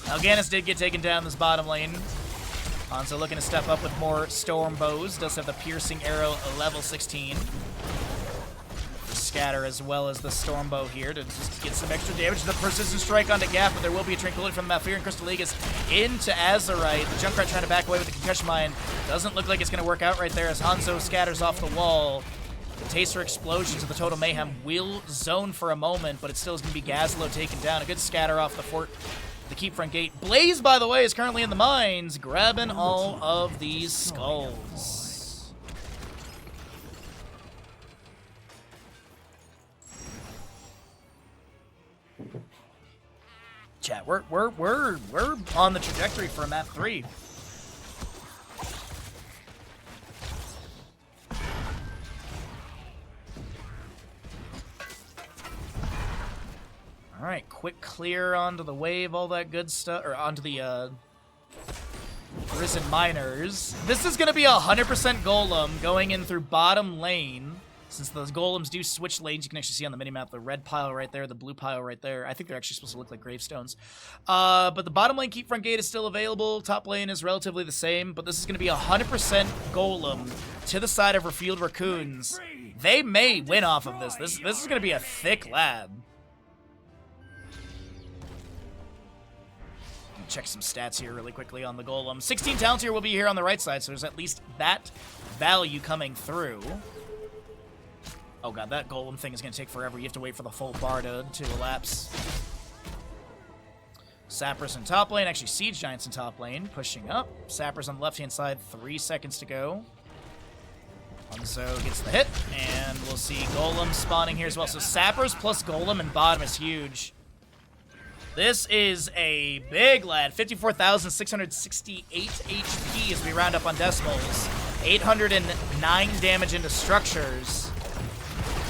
Speaker 1: Mal'Ganis did get taken down this bottom lane. Hanzo looking to step up with more Storm Bows. Does have the Piercing Arrow level 16. The Scatter as well as the Storm Bow here to just get some extra damage. The Persistent Strike onto Gaff, but there will be a Tranquility from the Malfurion. Crystalligas into Azurite. The Junkrat trying to back away with the Concussion Mine. Doesn't look like it's going to work out right there as Hanzo scatters off the wall. The Taster Explosions of the Total Mayhem will zone for a moment, but it still is going to be Gazlo taken down. A good scatter off the fort. The Keep Front Gate. Blaze, by the way, is currently in the mines, grabbing all of these skulls. Chat, we're on the trajectory for map 3. All right, quick clear onto the wave, all that good stuff, or onto the Risen Miners. This is going to be 100% Golem going in through bottom lane. Since those Golems do switch lanes, you can actually see on the minimap the red pile right there, the blue pile right there. I think they're actually supposed to look like gravestones. But the bottom lane Keep Front Gate is still available. Top lane is relatively the same, but this is going to be 100% Golem to the side of RefueledRaccoons. They may win off of this. This is going to be a thick lab. Check some stats here really quickly on the Golem. 16 talents here will be here on the right side, so there's at least that value coming through. Oh god, that Golem thing is going to take forever. You have to wait for the full bar to elapse. Sappers in top lane, actually Siege Giants in top lane, pushing up. Sappers on the left-hand side, 3 seconds to go. Hanzo gets the hit, and we'll see Golem spawning here as well. So Sappers plus Golem in bottom is huge. This is a big lad. 54,668 HP as we round up on decimals. 809 damage into structures.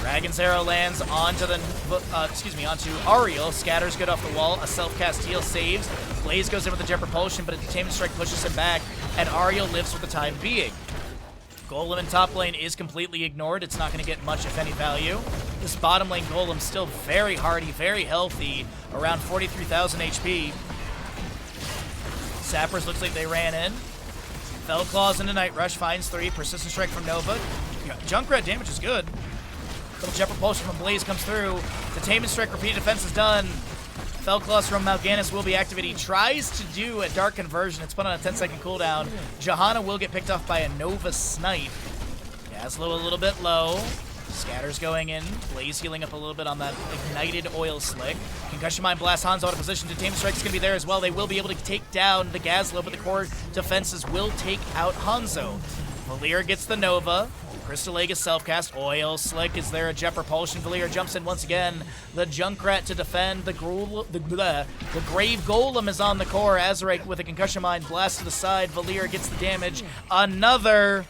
Speaker 1: Dragon's Arrow lands onto onto Ariel. Scatters good off the wall. A self-cast heal saves. Blaze goes in with the Jet Propulsion, but a Detainment Strike pushes him back, and Ariel lives for the time being. Golem in top lane is completely ignored. It's not going to get much, if any, value. This bottom lane Golem still very hardy, very healthy, around 43,000 HP. Sappers looks like they ran in. Fell Claws into Night Rush, finds 3. Persistent Strike from Nova. Junkrat damage is good. Little Jet Propulsion from Blaze comes through. Detainment Strike, repeated defense is done. Fell Claws from Mal'Ganis will be activated. He tries to do a Dark Conversion. It's put on a 10-second cooldown. Johanna will get picked off by a Nova Snipe. Gazlo a little bit low. Scatter's going in. Blaze healing up a little bit on that Ignited Oil Slick. Concussion Mine blasts Hanzo out of position. Detainment Strike is going to be there as well. They will be able to take down the Gazlo, but the core defenses will take out Hanzo. Valier gets the Nova. Crystal Egg is self-cast. Oil Slick. Is there a Jet Propulsion? Valier jumps in once again. The Junkrat to defend. The Grave Golem is on the core. Azurite with a Concussion Mine blast to the side. Valier gets the damage. Another.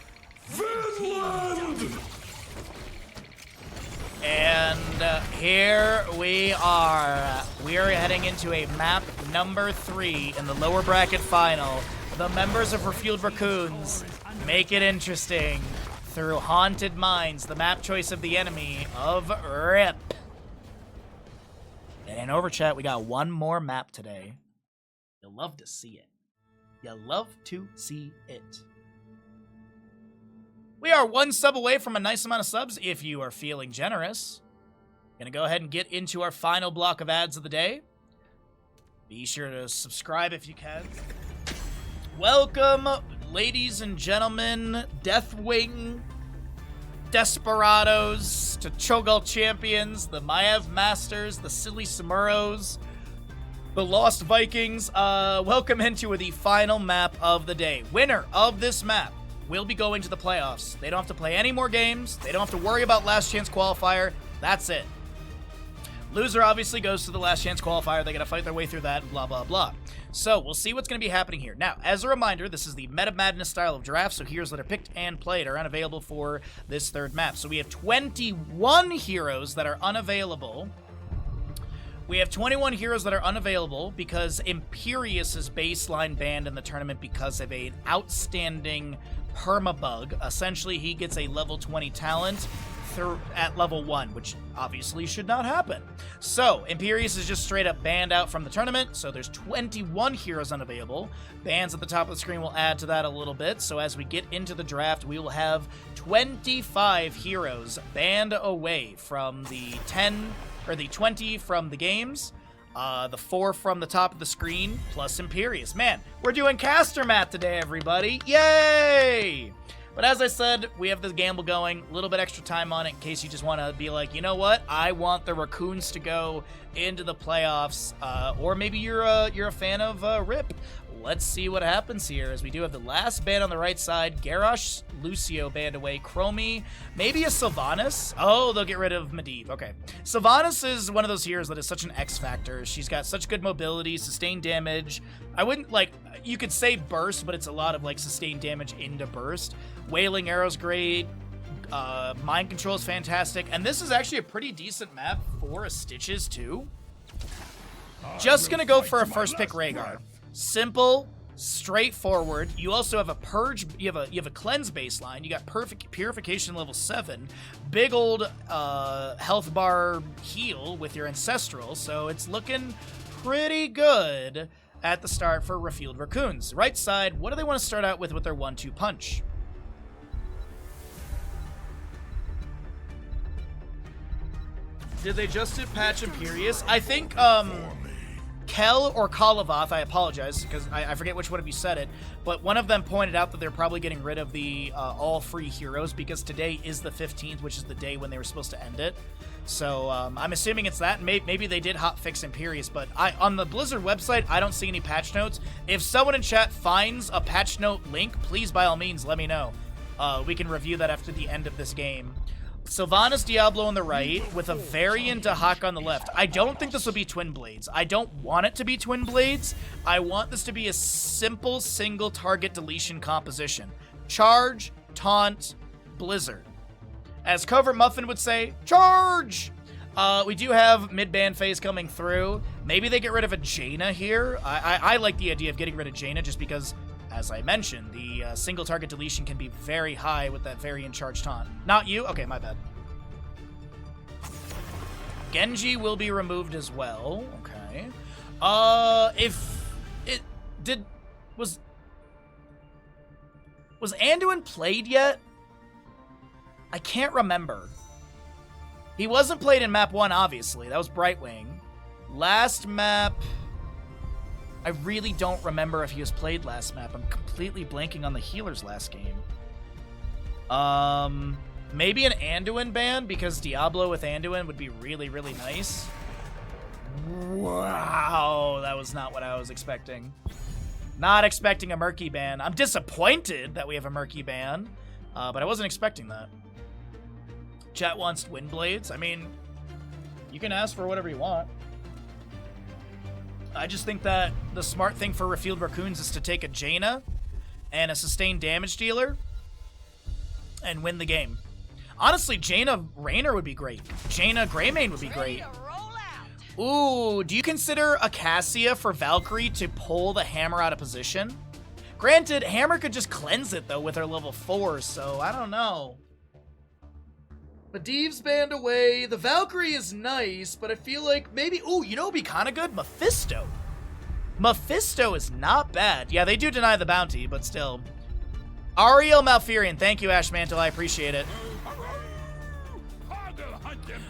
Speaker 1: And here we are. We are heading into a map number 3 in the lower bracket final. The members of RefueledRaccoons make it interesting through Haunted Mines, the map choice of the enemy of RIP. And in Overchat, we got one more map today. You'll love to see it. You'll love to see it. We are 1 sub away from a nice amount of subs if you are feeling generous. Gonna go ahead and get into our final block of ads of the day. Be sure to subscribe if you can. Welcome, ladies and gentlemen, Deathwing Desperados, to Cho'Gall Champions, the Maiev Masters, the Silly Samuros, the Lost Vikings. Welcome into the final map of the day. Winner of this map will be going to the playoffs. They don't have to play any more games. They don't have to worry about last chance qualifier. That's it. Loser obviously goes to the last chance qualifier. They got to fight their way through that and blah, blah, blah. So we'll see what's going to be happening here. Now, as a reminder, this is the Meta Madness style of draft, so heroes that are picked and played are unavailable for this third map. So we have 21 heroes that are unavailable. We have 21 heroes that are unavailable because Imperius is baseline banned in the tournament because of an outstanding permabug. Essentially, he gets a level 20 talent at level 1, which obviously should not happen. So, Imperius is just straight up banned out from the tournament, so there's 21 heroes unavailable. Bans at the top of the screen will add to that a little bit, so as we get into the draft, we will have 25 heroes banned away from the 20 from the games, the 4 from the top of the screen, plus Imperius. Man, we're doing caster math today, everybody. Yay! But as I said, we have the gamble going, a little bit extra time on it in case you just want to be like, you know what, I want the Raccoons to go into the playoffs, or maybe you're a fan of RIP. Let's see what happens here, as we do have the last ban on the right side. Garrosh, Lucio banned away. Chromie, maybe a Sylvanas. Oh, they'll get rid of Medivh. Okay. Sylvanas is one of those heroes that is such an X factor. She's got such good mobility, sustained damage. I wouldn't, like, you could say burst, but it's a lot of, like, sustained damage into burst. Wailing Arrow's great. Mind Control is fantastic. And this is actually a pretty decent map for a Stitches, too. Just gonna go for a first pick Rhaegar. Simple, straightforward. You also have a purge. You have a cleanse baseline. You got perfect purification level 7. Big old health bar heal with your ancestral. So it's looking pretty good at the start for RefueledRaccoons. Right side. What do they want to start out with their 1-2 punch? Did they just patch Imperius? I think Kel or Kalavoth, I apologize, because I forget which one of you said it, but one of them pointed out that they're probably getting rid of the all free heroes because today is the 15th, which is the day when they were supposed to end it. So I'm assuming it's that. Maybe they did hotfix Imperius, but on the Blizzard website, I don't see any patch notes. If someone in chat finds a patch note link, please, by all means, let me know. We can review that after the end of this game. Sylvanas Diablo on the right with a variant Dahak on the left. I don't think this will be Twin Blades. I don't want it to be Twin Blades. I want this to be a simple single target deletion composition. Charge, taunt, Blizzard. As Covert Muffin would say, charge! We do have mid-ban phase coming through. Maybe they get rid of a Jaina here. I like the idea of getting rid of Jaina just because, as I mentioned, the single target deletion can be very high with that variant charge taunt. Not you? Okay, my bad. Genji will be removed as well. Okay. Was Anduin played yet? I can't remember. He wasn't played in map 1, obviously. That was Brightwing. Last map, I really don't remember if he was played last map. I'm completely blanking on the healers last game. Maybe an Anduin ban, because Diablo with Anduin would be really, really nice. Wow, that was not what I was expecting. Not expecting a Murky ban. I'm disappointed that we have a Murky ban, but I wasn't expecting that. Chat wants Wind Blades. I mean, you can ask for whatever you want. I just think that the smart thing for RefueledRaccoons is to take a Jaina and a sustained damage dealer and win the game. Honestly, Jaina Raynor would be great. Jaina Greymane would be great. Ooh, do you consider a Cassia for Valkyrie to pull the hammer out of position? Granted, Hammer could just cleanse it, though, with her level 4, so I don't know. Medivh's banned away. The Valkyrie is nice, but I feel like maybe... Ooh, you know what would be kind of good? Mephisto. Mephisto is not bad. Yeah, they do deny the bounty, but still. Ariel Malfurion. Thank you, Ashmantle. I appreciate it.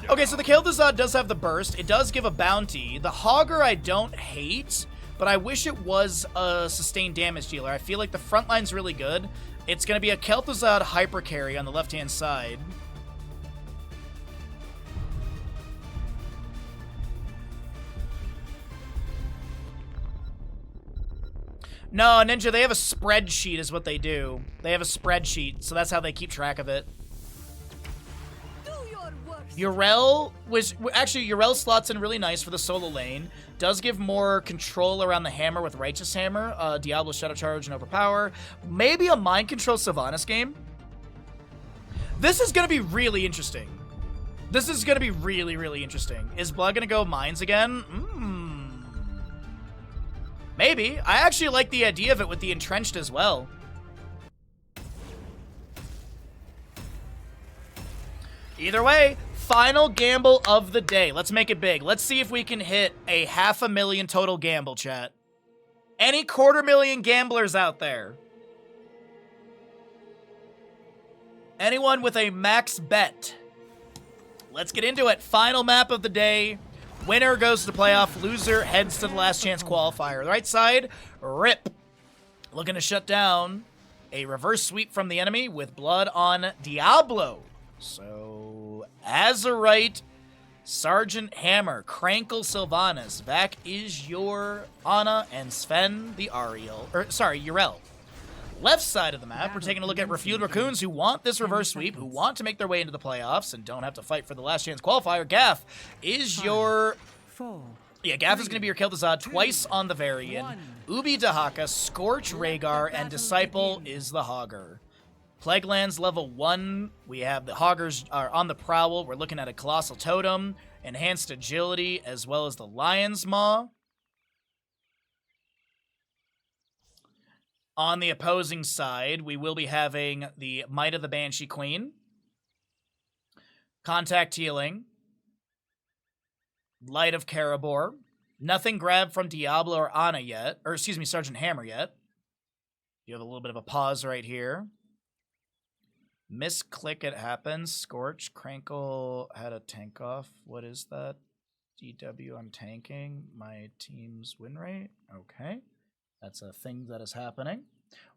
Speaker 1: Okay, so the Keldazad does have the burst. It does give a bounty. The Hogger I don't hate, but I wish it was a sustained damage dealer. I feel like the front line's really good. It's going to be a Kel'Thuzad hyper carry on the left-hand side. No, Ninja, they have a spreadsheet is what they do. They have a spreadsheet, so that's how they keep track of it. Yrel was... Actually, Yrel slots in really nice for the solo lane. Does give more control around the hammer with Righteous Hammer. Diablo Shadow Charge and Overpower. Maybe a Mind Control Sylvanas game. This is going to be really interesting. This is going to be really, really interesting. Is Blood going to go Mines again? Maybe. I actually like the idea of it with the Entrenched as well. Either way, final gamble of the day. Let's make it big. Let's see if we can hit a 500,000 total gamble, chat. Any 250,000 gamblers out there? Anyone with a max bet? Let's get into it. Final map of the day. Winner goes to playoff. Loser heads to the last chance qualifier. The right side, Rip. Looking to shut down a reverse sweep from the enemy with blood on Diablo. So, Azerite, Sergeant Hammer, Crankle Sylvanas. Back is your Ana and Sven the Ariel. Sorry, Yrel. Left side of the map, we're taking a look at RefueledRaccoons who want this reverse sweep, who want to make their way into the playoffs and don't have to fight for the last chance qualifier. Gaff is your... Yeah, Gaff is going to be your Kel'Thuzad twice on the Varian. Ubi Dahaka, Scorch Rhaegar, and Disciple is the Hogger. Plaguelands level 1, we have the Hoggers are on the prowl. We're looking at a Colossal Totem, Enhanced Agility, as well as the Lion's Maw. On the opposing side, we will be having the Might of the Banshee Queen, Contact Healing, Light of Karabor. Nothing grabbed from Diablo or Ana yet, or excuse me, Sergeant Hammer yet. You have a little bit of a pause right here. Misclick, it happens. Scorch, Crankle had a tank off. What is that? DW, I'm tanking my team's win rate. Okay. That's a thing that is happening.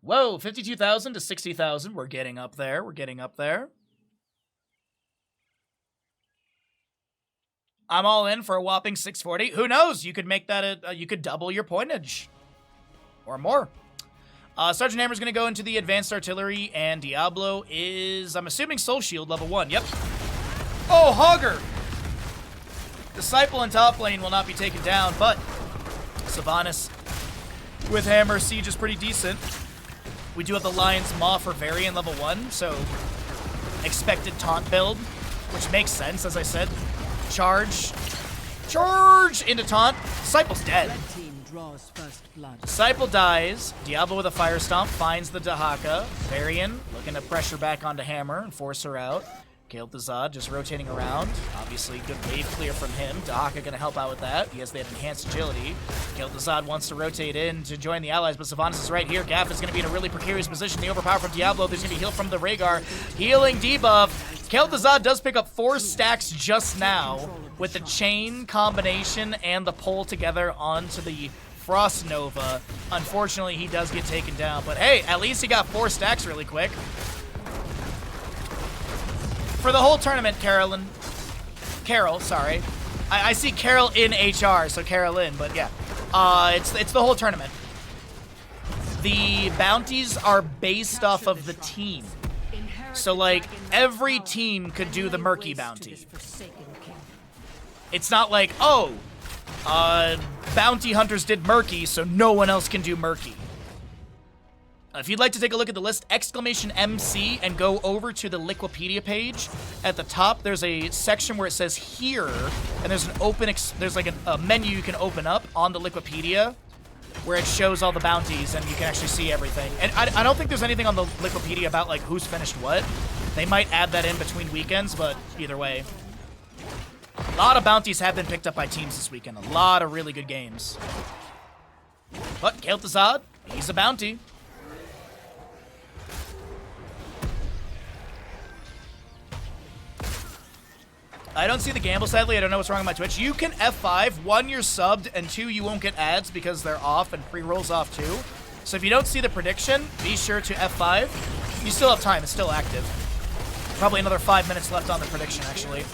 Speaker 1: Whoa, 52,000 to 60,000. We're getting up there. We're getting up there. I'm all in for a whopping 640. Who knows? You could make that you could double your pointage. Or more. Sergeant Hammer's going to go into the Advanced Artillery, and Diablo is, I'm assuming, Soul Shield level 1. Yep. Oh, Hogger! Disciple in top lane will not be taken down, but Sylvanas with Hammer Siege is pretty decent. We do have the Lion's Maw for Varian level 1, so expected taunt build, which makes sense, as I said. Charge. Charge into taunt. Disciple's dead. Disciple dies. Diablo with a Fire Stomp finds the Dahaka. Varian looking to pressure back onto Hammer and force her out. Kel'Thuzad just rotating around. Obviously, good wave clear from him. Dahaka going to help out with that. He has that enhanced agility. Kel'Thuzad wants to rotate in to join the allies, but Sylvanas is right here. Gaff is going to be in a really precarious position. The overpower from Diablo. There's going to be heal from the Rhaegar. Healing debuff. Kel'Thuzad does pick up 4 stacks just now with the chain combination and the pull together onto the Frost Nova. Unfortunately, he does get taken down, but hey, at least he got 4 stacks really quick. For the whole tournament, Carol, sorry. I see Carol in HR, so Carolyn, but yeah. It's the whole tournament. The bounties are based off of the team. So, like, every team could do the Murky bounty. It's not like, oh, bounty hunters did Murky, so no one else can do Murky. If you'd like to take a look at the list, !MC and go over to the Liquipedia page. At the top, there's a section where it says here, and there's an there's like a menu you can open up on the Liquipedia where it shows all the bounties and you can actually see everything. And I don't think there's anything on the Liquipedia about like who's finished what. They might add that in between weekends, but either way. A lot of bounties have been picked up by teams this weekend. A lot of really good games. But Kel'Thuzad, he's a bounty. I don't see the gamble, sadly. I don't know what's wrong with my Twitch. You can F5. 1, you're subbed, and 2, you won't get ads because they're off and pre-roll's off too. So if you don't see the prediction, be sure to F5. You still have time. It's still active. Probably another 5 minutes left on the prediction, actually.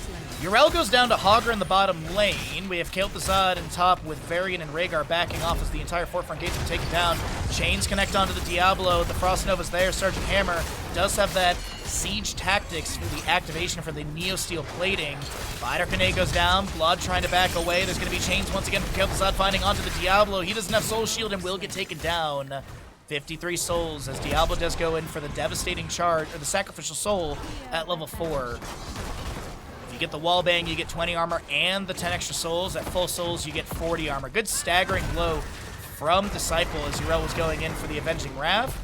Speaker 1: Yrel goes down to Hogger in the bottom lane. We have Kel'Thuzad in top with Varian and Rhaegar backing off as the entire forefront gates are taken down. Chains connect onto the Diablo. The Frost Nova's there. Sergeant Hammer does have that siege tactics for the activation for the Neosteel plating. Spider Grenade goes down. Blood trying to back away. There's going to be chains once again from Kel'Thuzad finding onto the Diablo. He doesn't have Soul Shield and will get taken down. 53 souls as Diablo does go in for the devastating charge, or the sacrificial soul at level 4. You get the wallbang, you get 20 armor and the 10 extra souls. At full souls, you get 40 armor. Good staggering blow from Disciple as Yrel was going in for the Avenging Wrath.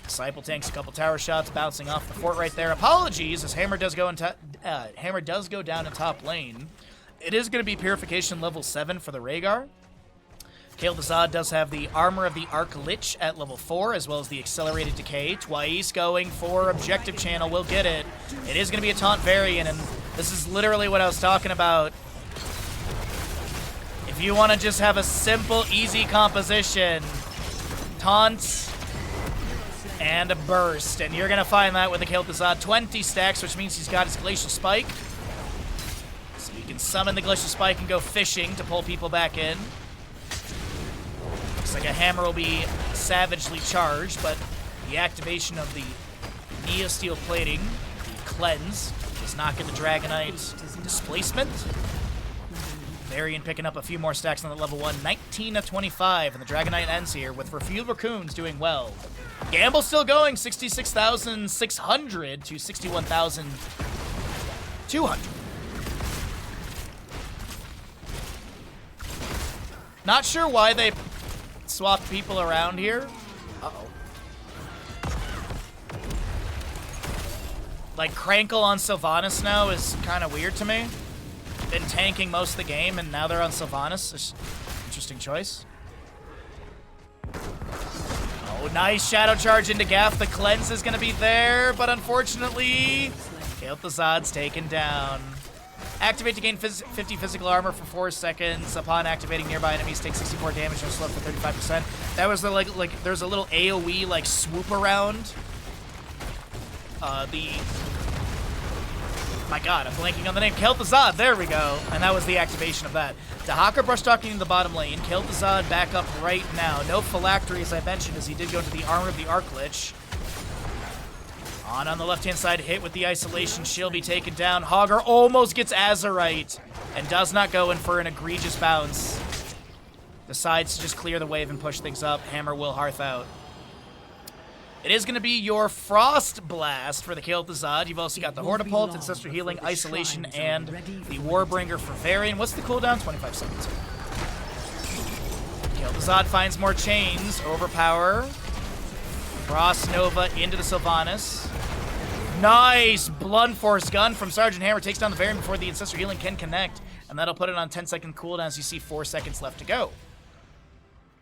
Speaker 1: Disciple tanks a couple tower shots, bouncing off the fort right there. Apologies, as Hammer does go down in top lane. It is going to be Purification level 7 for the Rhaegar. Kel'Thuzad does have the Armor of the Arc Lich at level 4, as well as the Accelerated Decay. Twice going for Objective Channel, will get it. It is going to be a Taunt Variant, and this is literally what I was talking about. If you want to just have a simple, easy composition, Taunt and a Burst, and you're going to find that with the Kel'Thuzad. 20 stacks, which means he's got his Glacial Spike. So you can summon the Glacial Spike and go fishing to pull people back in. Looks like a Hammer will be savagely charged, but the activation of the Neosteel plating, the Cleanse, does not get the Dragonite displacement. Varian picking up a few more stacks on the level 1. 19 of 25, and the Dragonite ends here with RefueledRaccoons doing well. Gamble still going, 66,600 to 61,200. Not sure why they swapped people around here. Uh-oh. Like, Crankle on Sylvanas now is kind of weird to me. Been tanking most of the game, and now they're on Sylvanas. It's interesting choice. Oh, nice Shadow Charge into Gaff. The Cleanse is going to be there, but unfortunately, Kel'Thuzad's taken down. Activate to gain 50 physical armor for 4 seconds. Upon activating, nearby enemies take 64 damage and slow for 35%. That was the like there's a little AoE like swoop around. My god, I'm blanking on the name. Kel'Thuzad, there we go. And that was the activation of that. Dahaka brush talking in the bottom lane. Kel'Thuzad back up right now. No Phylactery, as I mentioned, as he did go to the Armor of the Arc Lich. On the left-hand side, hit with the Isolation. She'll be taken down. Hogger almost gets Azerite and does not go in for an egregious bounce. Decides to just clear the wave and push things up. Hammer will hearth out. It is going to be your Frost Blast for the Kel'Thuzad. You've also got the Hortipult, Ancestral Healing, Isolation, and the Warbringer for Varian. What's the cooldown? 25 seconds. Kel'Thuzad finds more chains. Overpower. Frost Nova into the Sylvanas. Nice Blunt Force Gun from Sergeant Hammer. Takes down the Varian before the Ancestral Healing can connect. And that'll put it on 10-second cooldown as you see 4 seconds left to go.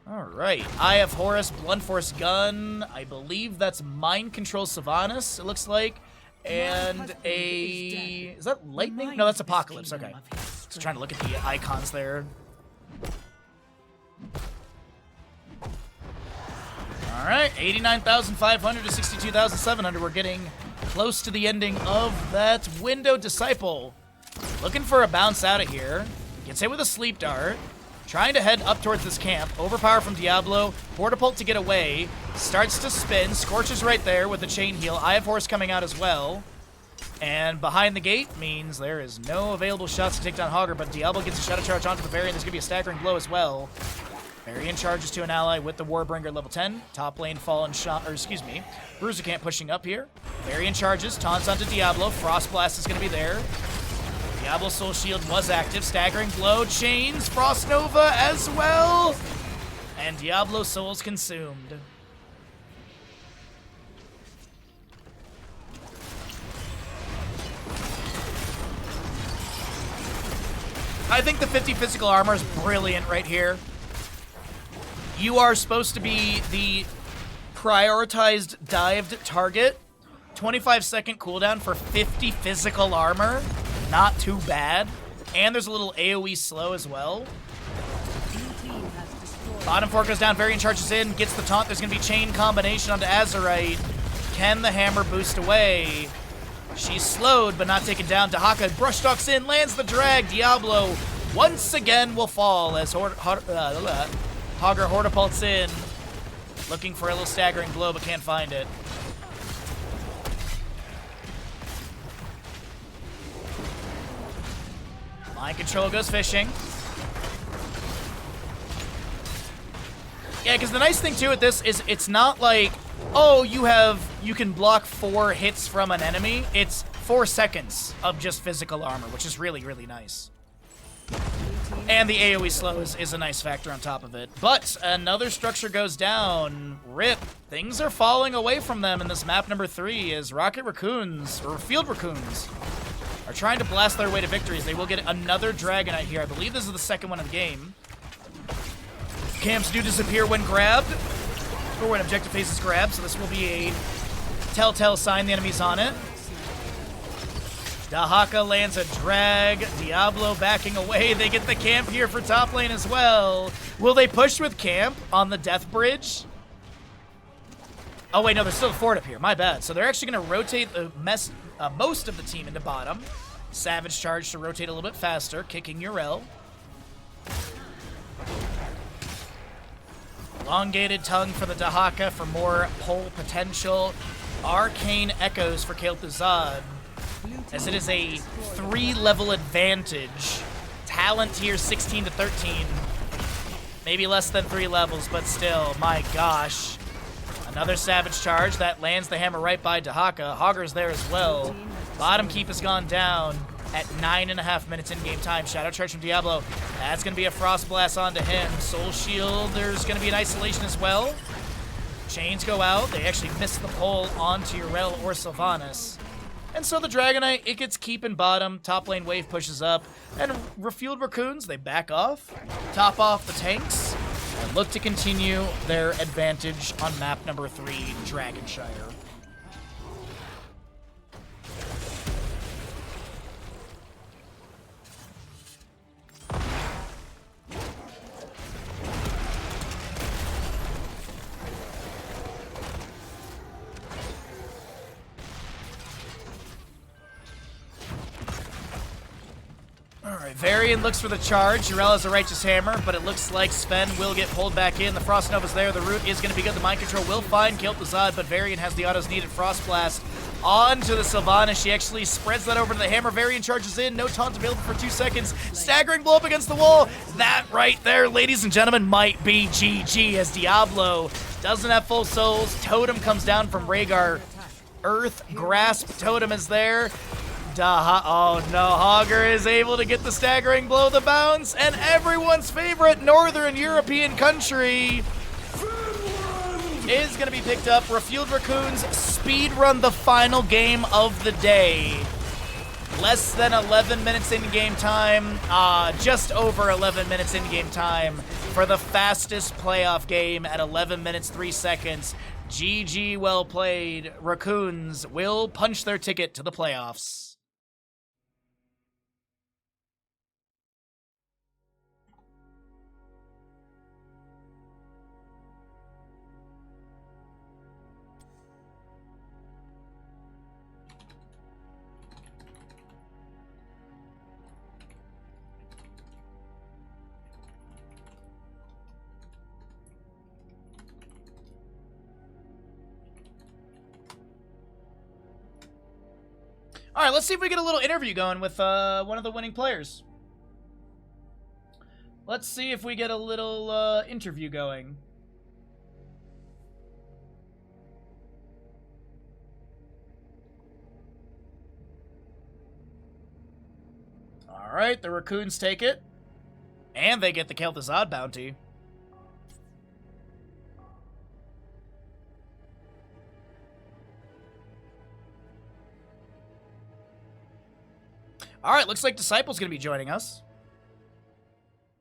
Speaker 1: Alright, Eye of Horus, Blunt Force Gun. I believe that's Mind Control Sylvanas, it looks like. And a... Is that Lightning? No, that's Apocalypse, okay. Just trying to look at the icons there. Alright, 89,500 to 62,700. We're getting close to the ending of that window. Disciple looking for a bounce out of here. Gets hit with a Sleep Dart. Trying to head up towards this camp. Overpower from Diablo. Hortipult to get away. Starts to spin. Scorch is right there with the chain heal. Eye of Horus coming out as well. And behind the gate means there is no available shots to take down Hogger, but Diablo gets a Shadow Charge onto the Varian. There's going to be a staggering blow as well. Varian charges to an ally with the Warbringer level 10. Top lane fallen shot, or excuse me, Bruiser Camp pushing up here. Varian charges, taunts onto Diablo. Frost Blast is going to be there. Diablo's Soul Shield was active. Staggering blow, chains, Frost Nova as well. And Diablo's Soul's consumed. I think the 50 physical armor is brilliant right here. You are supposed to be the prioritized dived target. 25-second cooldown for 50 physical armor. Not too bad. And there's a little AoE slow as well. Bottom fork goes down, Varian charges in, gets the taunt. There's going to be chain combination onto Azerite. Can the hammer boost away? She's slowed, but not taken down. Dahaka brush stalks in, lands the drag. Diablo once again will fall as Hogger Hortipults in. Looking for a little staggering blow, but can't find it. Mind control goes fishing. Yeah, because the nice thing too with this is it's not like, oh, you can block 4 hits from an enemy. It's 4 seconds of just physical armor, which is really, really nice. And the AoE slow is a nice factor on top of it. But another structure goes down. RIP. Things are falling away from them in this map number 3 as RefueledRaccoons are trying to blast their way to victories. They will get another Dragonite here. I believe this is the second one of the game. Camps do disappear when grabbed, or when objective phase is grabbed, so this will be a telltale sign the enemy's on it. Dahaka lands a drag. Diablo backing away. They get the camp here for top lane as well. Will they push with camp on the death bridge? Oh wait, no, there's still a fort up here. My bad. So they're actually going to rotate the most of the team into bottom. Savage charge to rotate a little bit faster, kicking Yrel. Elongated tongue for the Dahaka for more pull potential. Arcane echoes for Kel'Thuzad, as it is a 3-level advantage. Talent tier 16 to 13. Maybe less than 3 levels, but still, my gosh. Another Savage charge that lands the hammer right by Dahaka. Hogger's there as well. Bottom keep has gone down at 9.5 minutes in-game time. Shadow charge from Diablo. That's going to be a Frost Blast onto him. Soul Shield, there's going to be an isolation as well. Chains go out. They actually miss the pull onto Yrel or Sylvanas. And so the Dragonite, it gets keep in bottom. Top lane wave pushes up. And RefueledRaccoons, they back off. Top off the tanks. And look to continue their advantage on map number 3, Dragonshire. Alright, Varian looks for the charge. Yrel has a Righteous Hammer, but it looks like Sven will get pulled back in. The Frost Nova's there. The root is going to be good. The Mind Control will find Kel'Thuzad, but Varian has the autos needed. Frost Blast onto the Sylvanas. She actually spreads that over to the hammer. Varian charges in. No taunt available for 2 seconds. Staggering blow up against the wall. That right there, ladies and gentlemen, might be GG as Diablo doesn't have full souls. Totem comes down from Rhaegar. Earth Grasp Totem is there. Oh no, Hogger is able to get the staggering blow, the bounce, and everyone's favorite Northern European country is going to be picked up. RefueledRaccoons speedrun the final game of the day. Less than 11 minutes in-game time, just over 11 minutes in-game time for the fastest playoff game at 11 minutes 3 seconds. GG, well played. Raccoons will punch their ticket to the playoffs. All right, let's see if we get a little interview going with one of the winning players. Let's see if we get a little interview going. All right, the Raccoons take it. And they get the Kel'Thuzad bounty. All right, looks like Disciple's going to be joining us.